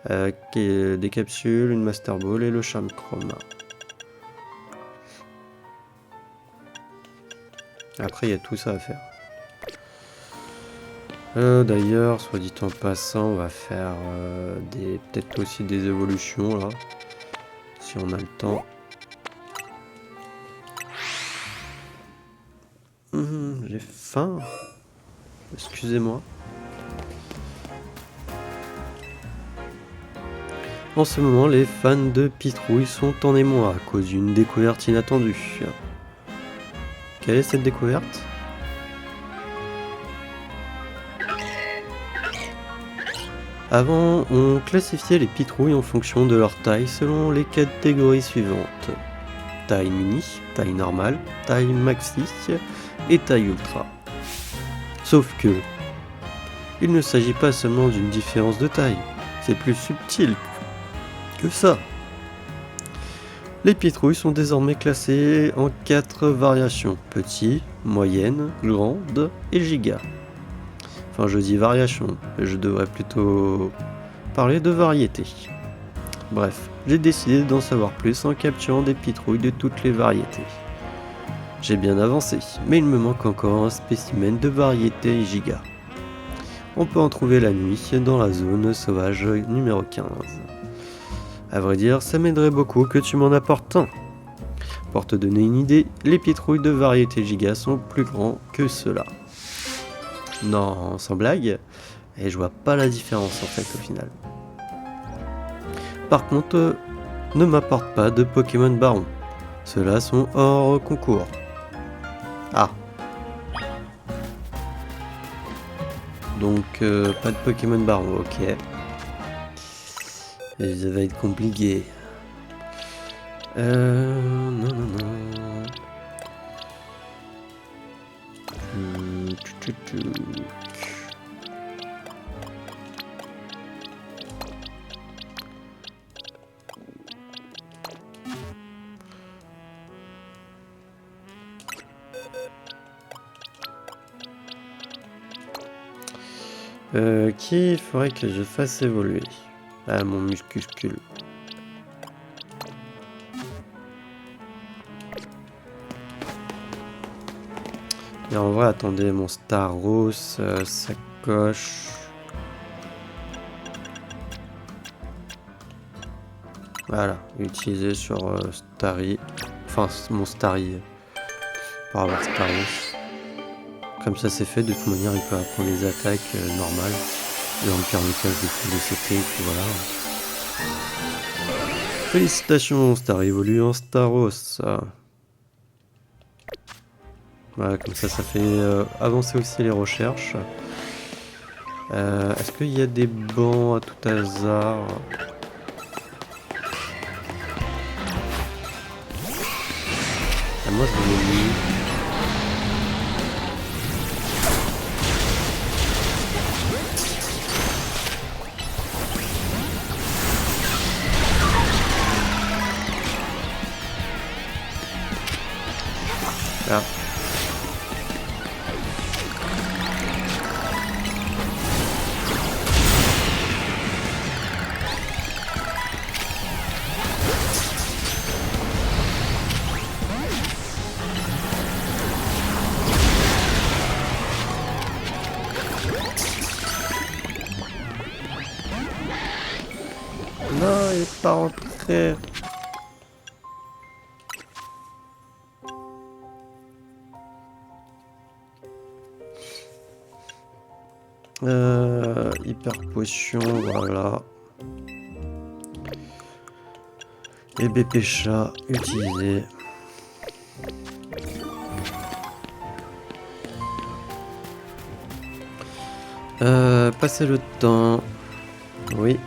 des capsules, une master ball et le charme chrome. Après, il y a tout ça à faire. D'ailleurs, soit dit en passant, on va faire peut-être aussi des évolutions là, si on a le temps. J'ai faim. Excusez-moi. En ce moment, les fans de Pitrouille sont en émoi à cause d'une découverte inattendue. Quelle est cette découverte ? Avant, on classifiait les pitrouilles en fonction de leur taille selon les catégories suivantes. Taille mini, taille normale, taille maxi et taille ultra. Sauf que, il ne s'agit pas seulement d'une différence de taille, c'est plus subtil que ça. Les pitrouilles sont désormais classées en 4 variations. Petit, moyenne, grande et giga. Enfin, je dis variation, je devrais plutôt parler de variété. Bref, j'ai décidé d'en savoir plus en capturant des pitrouilles de toutes les variétés. J'ai bien avancé, mais il me manque encore un spécimen de variété giga. On peut en trouver la nuit dans la zone sauvage numéro 15. À vrai dire, ça m'aiderait beaucoup que tu m'en apportes un. Pour te donner une idée, les pitrouilles de variété giga sont plus grands que ceux-là. Non, sans blague, et je vois pas la différence en fait au final. Par contre, ne m'apporte pas de Pokémon Baron. Ceux-là sont hors concours. Ah. Donc, pas de Pokémon Baron, ok. Et ça va être compliqué. Non. Qui ferait que je fasse évoluer? Ah, mon muscuscule. Et en vrai, attendez, mon Staros, sacoche. Voilà, utilisé sur Starry. Enfin, mon Starry. Pour avoir Staros. Comme ça c'est fait, de toute manière il peut apprendre les attaques normales. Et en pire des cas je vais tout décéter et puis voilà. Félicitations, Star évolue en Staros. Voilà, comme ça fait avancer aussi les recherches. Est-ce qu'il y a des bancs à tout hasard? Moi je l'ai mis. Ah. Non, il est pas rentré. Hyper potion, voilà. Et BP chat utilisé. Passer le temps. Oui.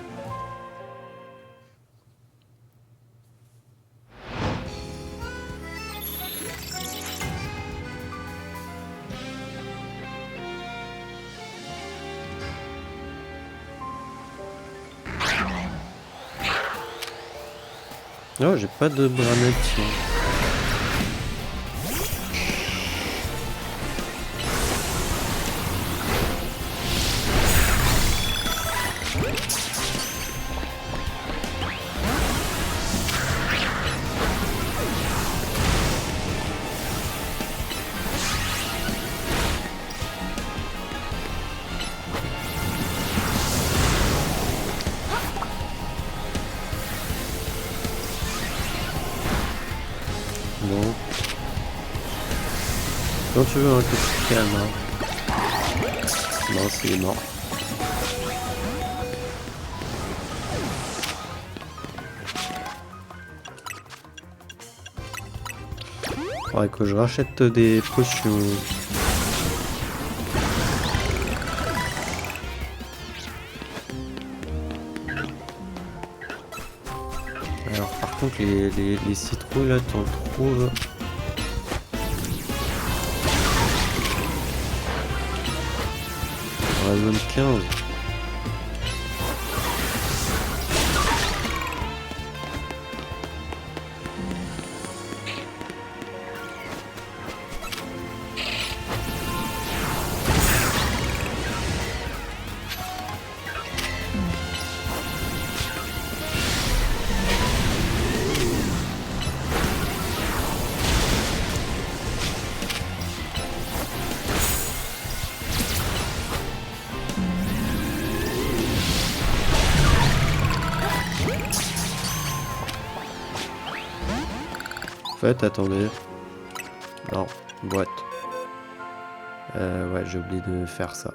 Non, j'ai pas de granate. Bon. Quand tu veux un coup de calme. Non, c'est mort. Faudrait que je rachète des potions. Alors par contre les citrouilles là t'en trouves. Dans la zone 15. fait, attendez. Non, boîte. Ouais, j'ai oublié de faire ça.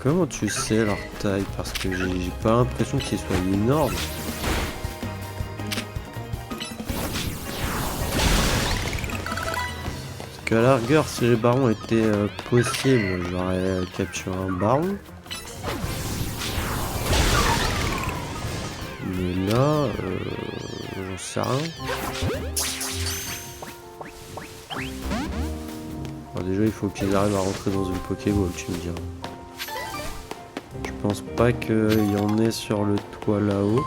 Comment tu sais leur taille? Parce que j'ai pas l'impression qu'ils soient énormes. Parce qu'à la rigueur, si les barons étaient possibles, j'aurais capturé un baron. Mais là, j'en sais rien. Alors déjà, il faut qu'ils arrivent à rentrer dans une Pokéball, tu me diras. Je pense pas qu'il y en ait sur le toit là-haut.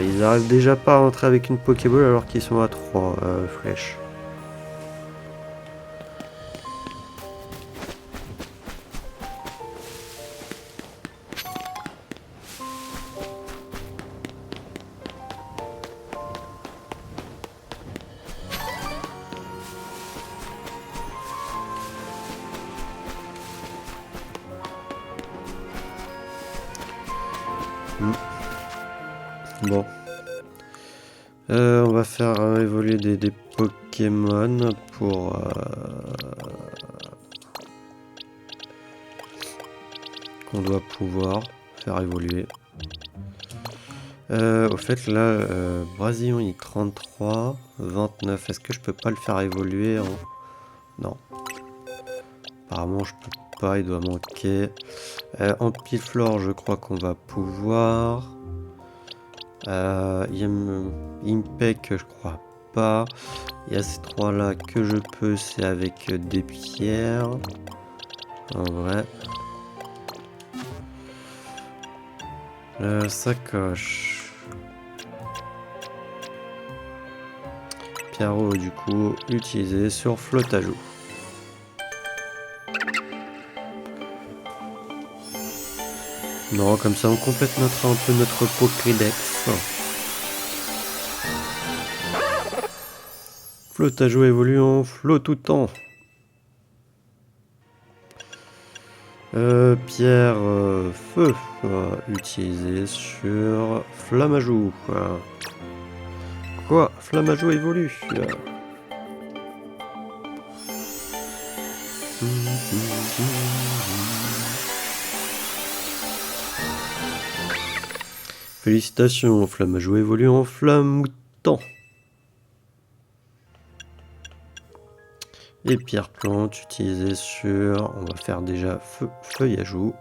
Ils arrivent déjà pas à rentrer avec une Pokéball alors qu'ils sont à 3 flèches. Bon. On va faire évoluer des Pokémon pour... qu'on doit pouvoir faire évoluer. Au fait, là, Brasillon, il est 33, 29. Est-ce que je peux pas le faire évoluer en... Non. Apparemment, je peux pas, il doit manquer. Ampiflore, je crois qu'on va pouvoir... Impec, je crois pas. Il y a ces trois là que je peux, c'est avec des pierres. En vrai. Sacoche. Pierrot, du coup, utilisé sur flotte à joue. Non, comme ça on complète un peu notre Pokédex. Flotte à jouer évolue en flot tout temps. Pierre feu utilisé sur Flammajou. Quoi? Flammajou évolue. Félicitations, Flammajou évolue en Flammoutant. Et pierre plante utilisée sur... On va faire déjà feuillajou.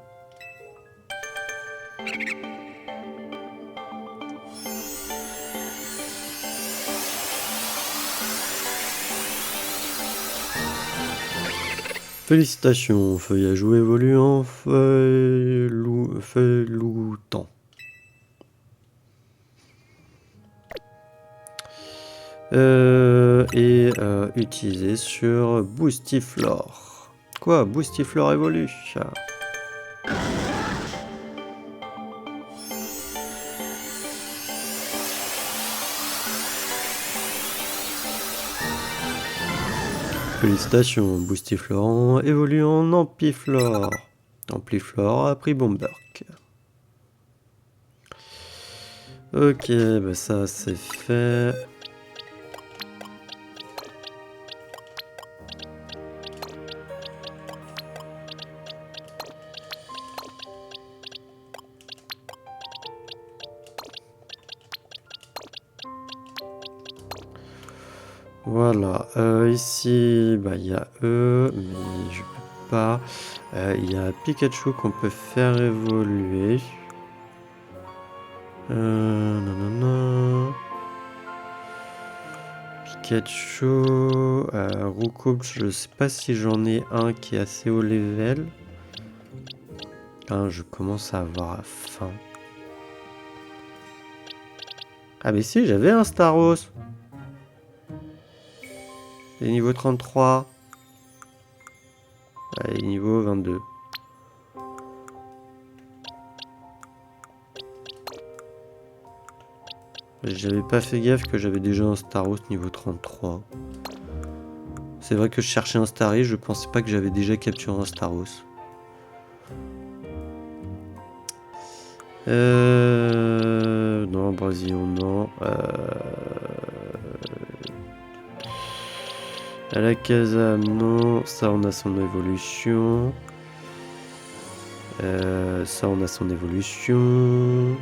Félicitations, feuillajou évolue en feuilloutant. Utilisé sur Boostiflore. Quoi? Boostiflore évolue. Félicitations, Boostiflore évolue en Ampiflore. Ampiflore a pris Bomberk. Ok, bah ça c'est fait. Voilà, ici, bah, il y a eux, mais je peux pas. Il y a Pikachu qu'on peut faire évoluer. Nanana. Pikachu, Roucoups, je sais pas si j'en ai un qui est assez haut level. Je commence à avoir faim. Ah mais si, j'avais un Staros. Il est niveau 33. Allez, niveau 22. J'avais pas fait gaffe que j'avais déjà un Staros niveau 33. C'est vrai que je cherchais un Staris, je pensais pas que j'avais déjà capturé un Staros. Non, Brasillon, non. Alakazam, non. Ça, on a son évolution. Ça, on a son évolution.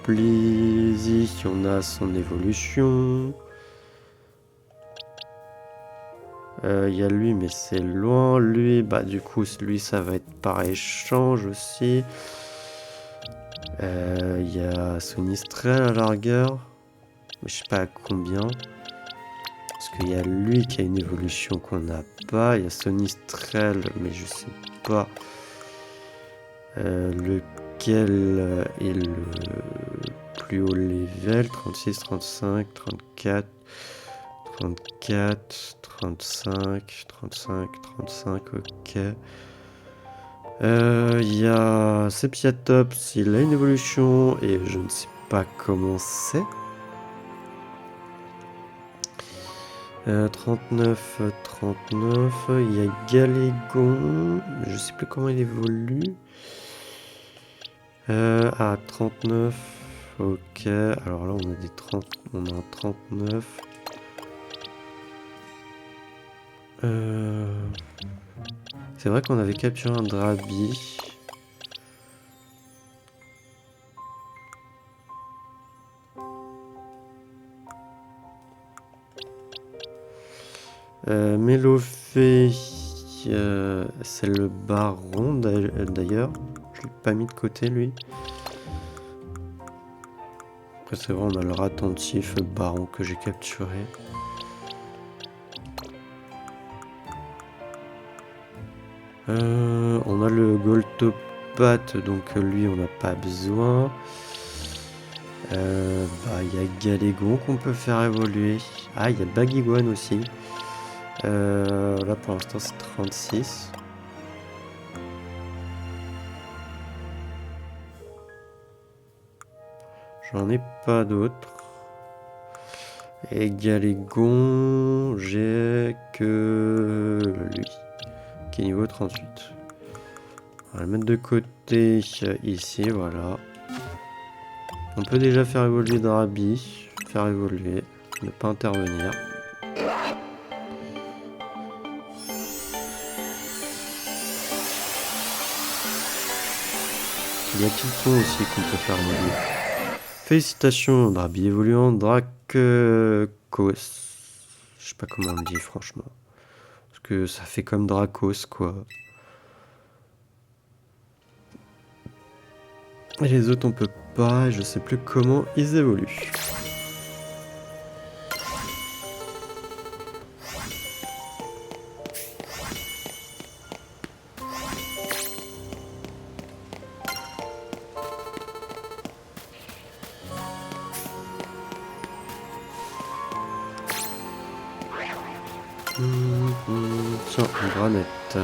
Blizzy, on a son évolution. Il y a lui, mais c'est loin. Lui, bah du coup, lui, ça va être par échange aussi. Il y a Sonistrel à la rigueur. Mais je sais pas à combien. Parce qu'il y a lui qui a une évolution qu'on n'a pas. Il y a Sonistrel, mais je sais pas lequel est le plus haut level. 36, 35, 34, 34, 35, 35, 35, ok. Il y a Sepiatops, il a une évolution et je ne sais pas comment c'est. 39, 39, il y a Galégon, je sais plus comment il évolue. 39, ok, alors là on a des 30, on a un 39. C'est vrai qu'on avait capturé un Drabi. Mélophée, c'est le baron d'ailleurs. Je l'ai pas mis de côté lui. Après c'est vrai on a le rat attentif, le baron que j'ai capturé. On a le Goltopat, donc lui on n'a pas besoin. Il y a Galégon qu'on peut faire évoluer. Ah, il y a Baguiguan aussi. Là pour l'instant c'est 36. J'en ai pas d'autres. Et Galégon, j'ai que lui, qui est niveau 38. On va le mettre de côté ici, voilà. On peut déjà faire évoluer Drabi, faire évoluer, ne pas intervenir. Il y a Piton aussi qu'on peut faire évoluer. Félicitations, Drabi évoluant, Dracos. Je sais pas comment on le dit franchement. Parce que ça fait comme Dracos quoi. Et les autres on peut pas, je sais plus comment ils évoluent. Tiens, une granette.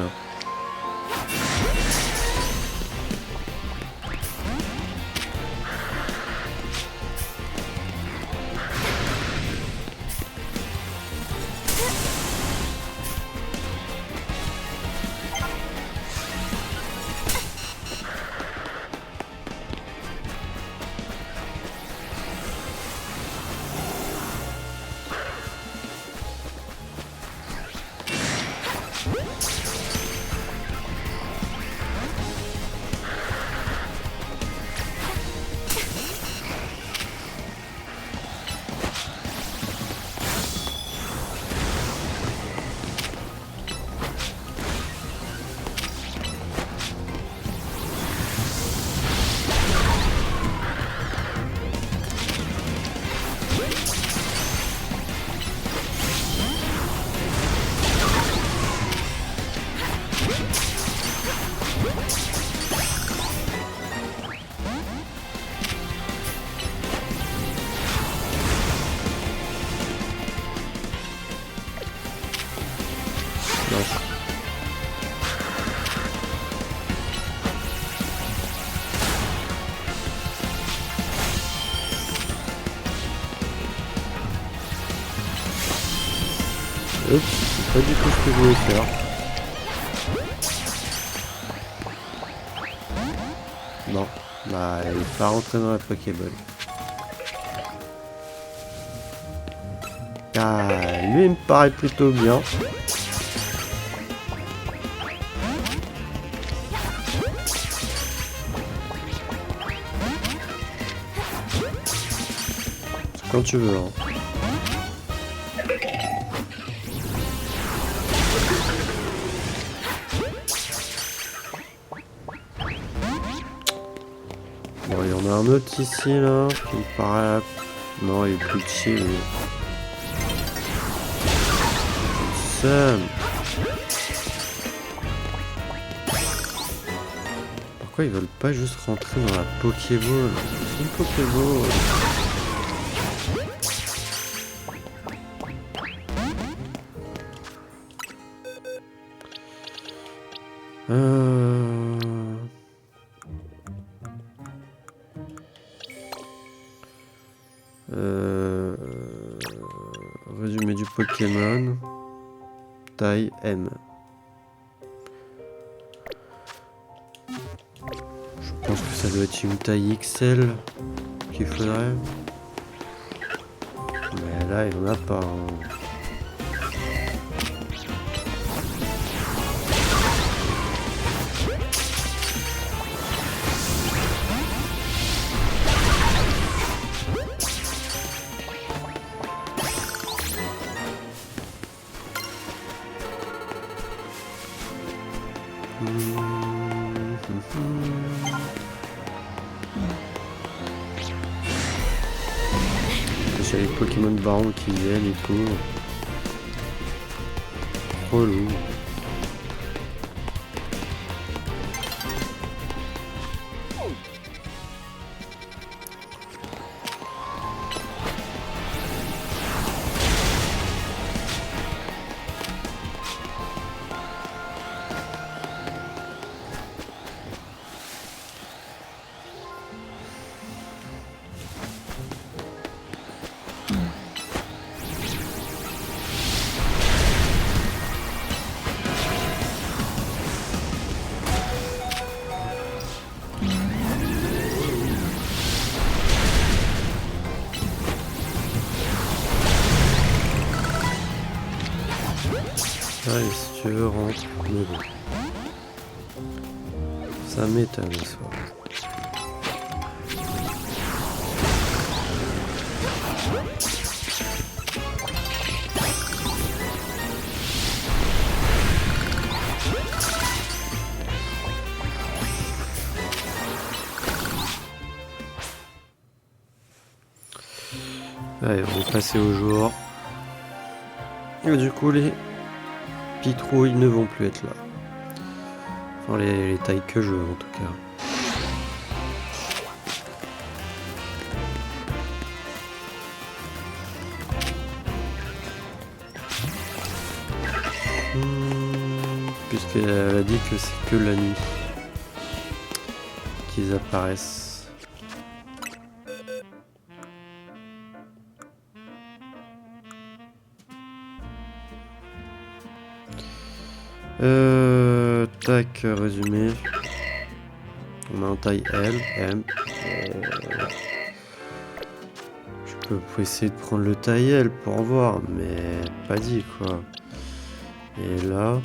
Mince. Oups, c'est pas du tout ce que je voulais faire. Non, bah il est pas rentré dans la Pokéball. Ah, lui il me paraît plutôt bien. Quand tu veux, hein. Bon, il y en a un autre ici, là, qui me paraît... Non, il est plus chill, lui. Sam. Pourquoi ils veulent pas juste rentrer dans la Pokéball? C'est une Pokéball. Résumé du Pokémon. Taille M. Je pense que ça doit être une taille XL qu'il faudrait. Mais là, il n'y en a pas. Hein. J'ai les Pokémon de Baron qui viennent et tout. Relou. Allez, si tu veux, rentre. Mais bon. Ça m'étonne, ça. Allez, on va passer au jour. Et du coup, les pitrouilles ne vont plus être là. Enfin, les tailles que je veux, en tout cas. Puisqu'elle a dit que c'est que la nuit qu'ils apparaissent. Tac, résumé. On a un taille L, M. Je peux essayer de prendre le taille L pour voir, mais pas dit quoi. Et là,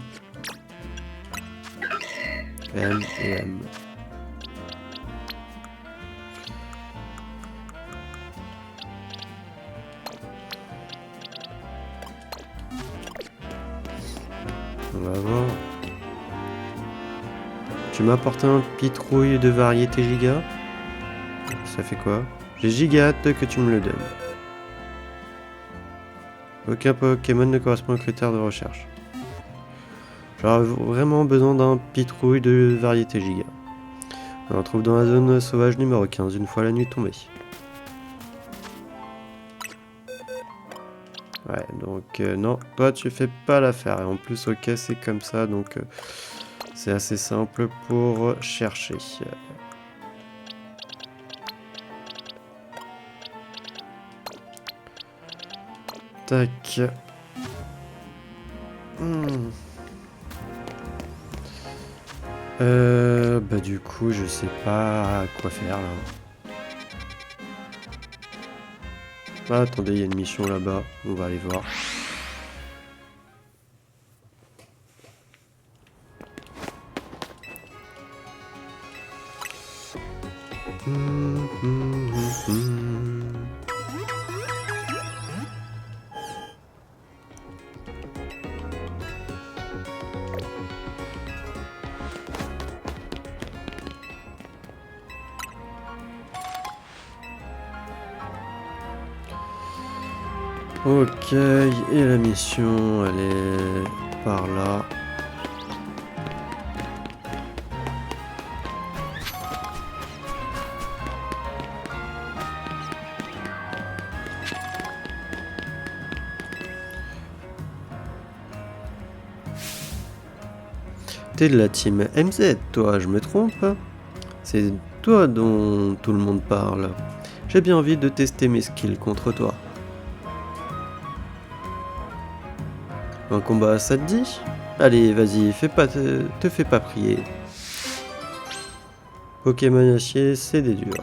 M et M. On va voir. Tu m'as apporté un pitrouille de variété giga. Ça fait quoi? J'ai giga hâte que tu me le donnes. Aucun Pokémon ne correspond aux critères de recherche. J'aurais vraiment besoin d'un pitrouille de variété giga. On en trouve dans la zone sauvage numéro 15, une fois la nuit tombée. Ouais, donc non, toi tu fais pas l'affaire. Et en plus, ok, c'est comme ça, donc c'est assez simple pour chercher. Tac. Hmm. Bah du coup, je sais pas quoi faire là. Ah, attendez, il y a une mission là-bas. On va aller voir. Ok, et la mission, elle est par là. T'es de la team MZ, toi, je me trompe? C'est toi dont tout le monde parle. J'ai bien envie de tester mes skills contre toi. Un combat, ça te dit? Allez, vas-y, te fais pas prier. Pokémon acier, c'est des durs.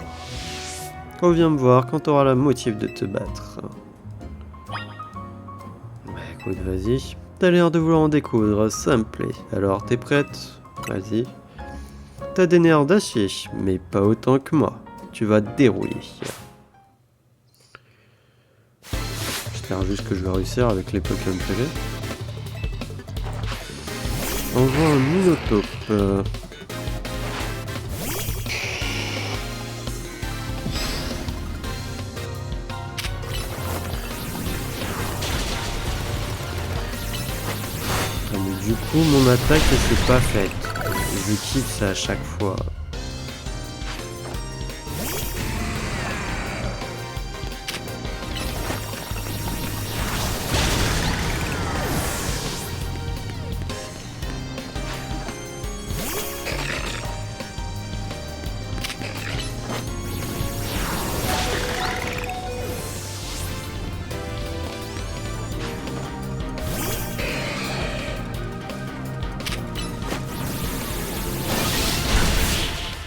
Reviens me voir quand t'auras la motive de te battre. Bah écoute, vas-y. T'as l'air de vouloir en découdre, ça me plaît. Alors, t'es prête? Vas-y. T'as des nerfs d'acier, mais pas autant que moi. Tu vas te dérouiller. J'espère juste que je vais réussir avec les Pokémon que j'ai. On voit un Minotaur. Mais du coup, mon attaque, elle s'est pas faite. Je kiffe ça à chaque fois.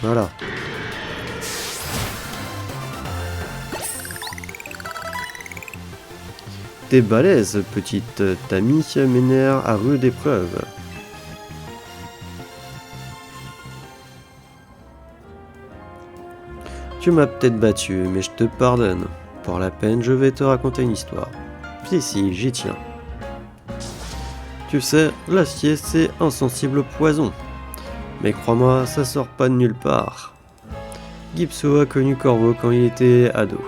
Voilà. T'es balèze, petite. T'as mis mes nerfs à rude épreuve. Tu m'as peut-être battu, mais je te pardonne. Pour la peine, je vais te raconter une histoire. Si, j'y tiens. Tu sais, l'acier, c'est insensible au poison. Mais crois-moi, ça sort pas de nulle part. Gipso a connu Corvo quand il était ado.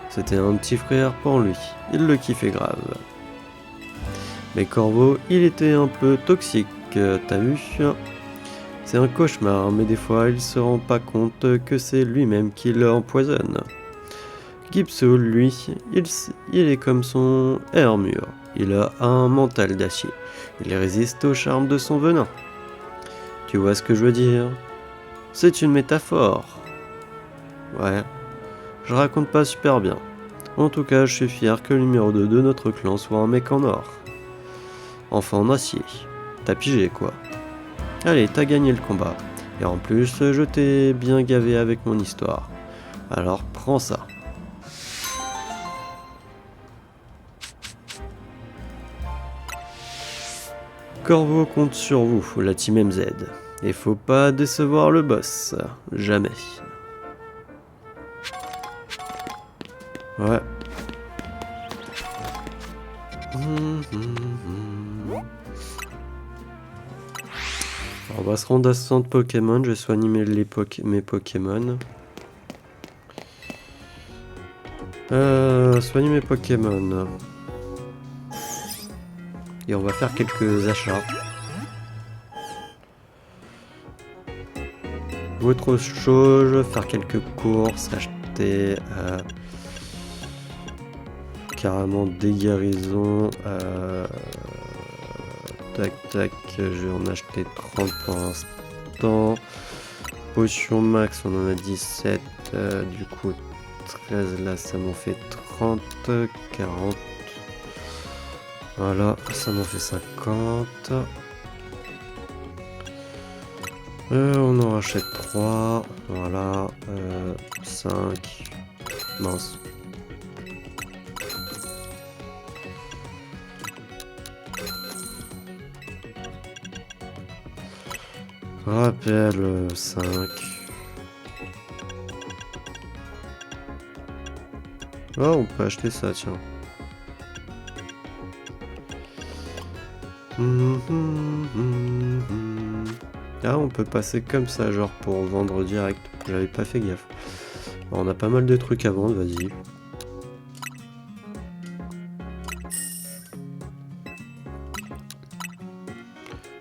C'était un petit frère pour lui, il le kiffait grave. Mais Corvo, il était un peu toxique, t'as vu? C'est un cauchemar, mais des fois il se rend pas compte que c'est lui-même qui l'empoisonne. Gipso, lui, il est comme son armure. Il a un mental d'acier. Il résiste au charme de son venin. Tu vois ce que je veux dire? C'est une métaphore. Ouais, je raconte pas super bien. En tout cas, je suis fier que le numéro 2 de notre clan soit un mec en or. Enfin en acier. T'as pigé quoi. Allez, t'as gagné le combat. Et en plus, je t'ai bien gavé avec mon histoire. Alors prends ça. Corvo compte sur vous, la team MZ. Et faut pas décevoir le boss. Jamais. Ouais. Alors, on va se rendre à ce centre Pokémon. Je vais soigner mes Pokémon. Soigner mes Pokémon. Et on va faire quelques achats. Autre chose, faire quelques courses, acheter carrément des guérisons. Tac tac, je vais en acheter 30 pour l'instant. Potion max, on en a 17. Du coup 13 là, ça m'en fait 30, 40. Voilà, ça m'en fait 50. On en rachète 3. Voilà, 5. Mince. Rappel 5. Oh, on peut acheter ça, tiens. Ah, on peut passer comme ça, genre pour vendre direct. J'avais pas fait gaffe. Bon, on a pas mal de trucs à vendre, vas-y.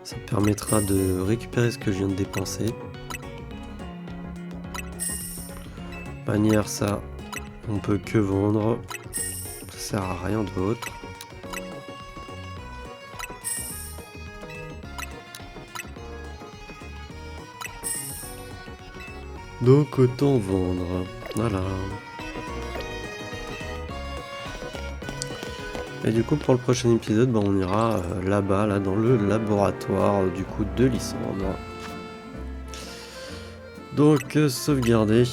Ça permettra de récupérer ce que je viens de dépenser. Bannière, ça, on peut que vendre. Ça sert à rien d'autre. Donc autant vendre. Voilà. Et du coup pour le prochain épisode, on ira là-bas, là dans le laboratoire du coup de Lysandre. Donc sauvegarder.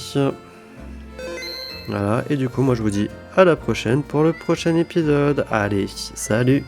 Voilà, et du coup moi je vous dis à la prochaine pour le prochain épisode. Allez, salut!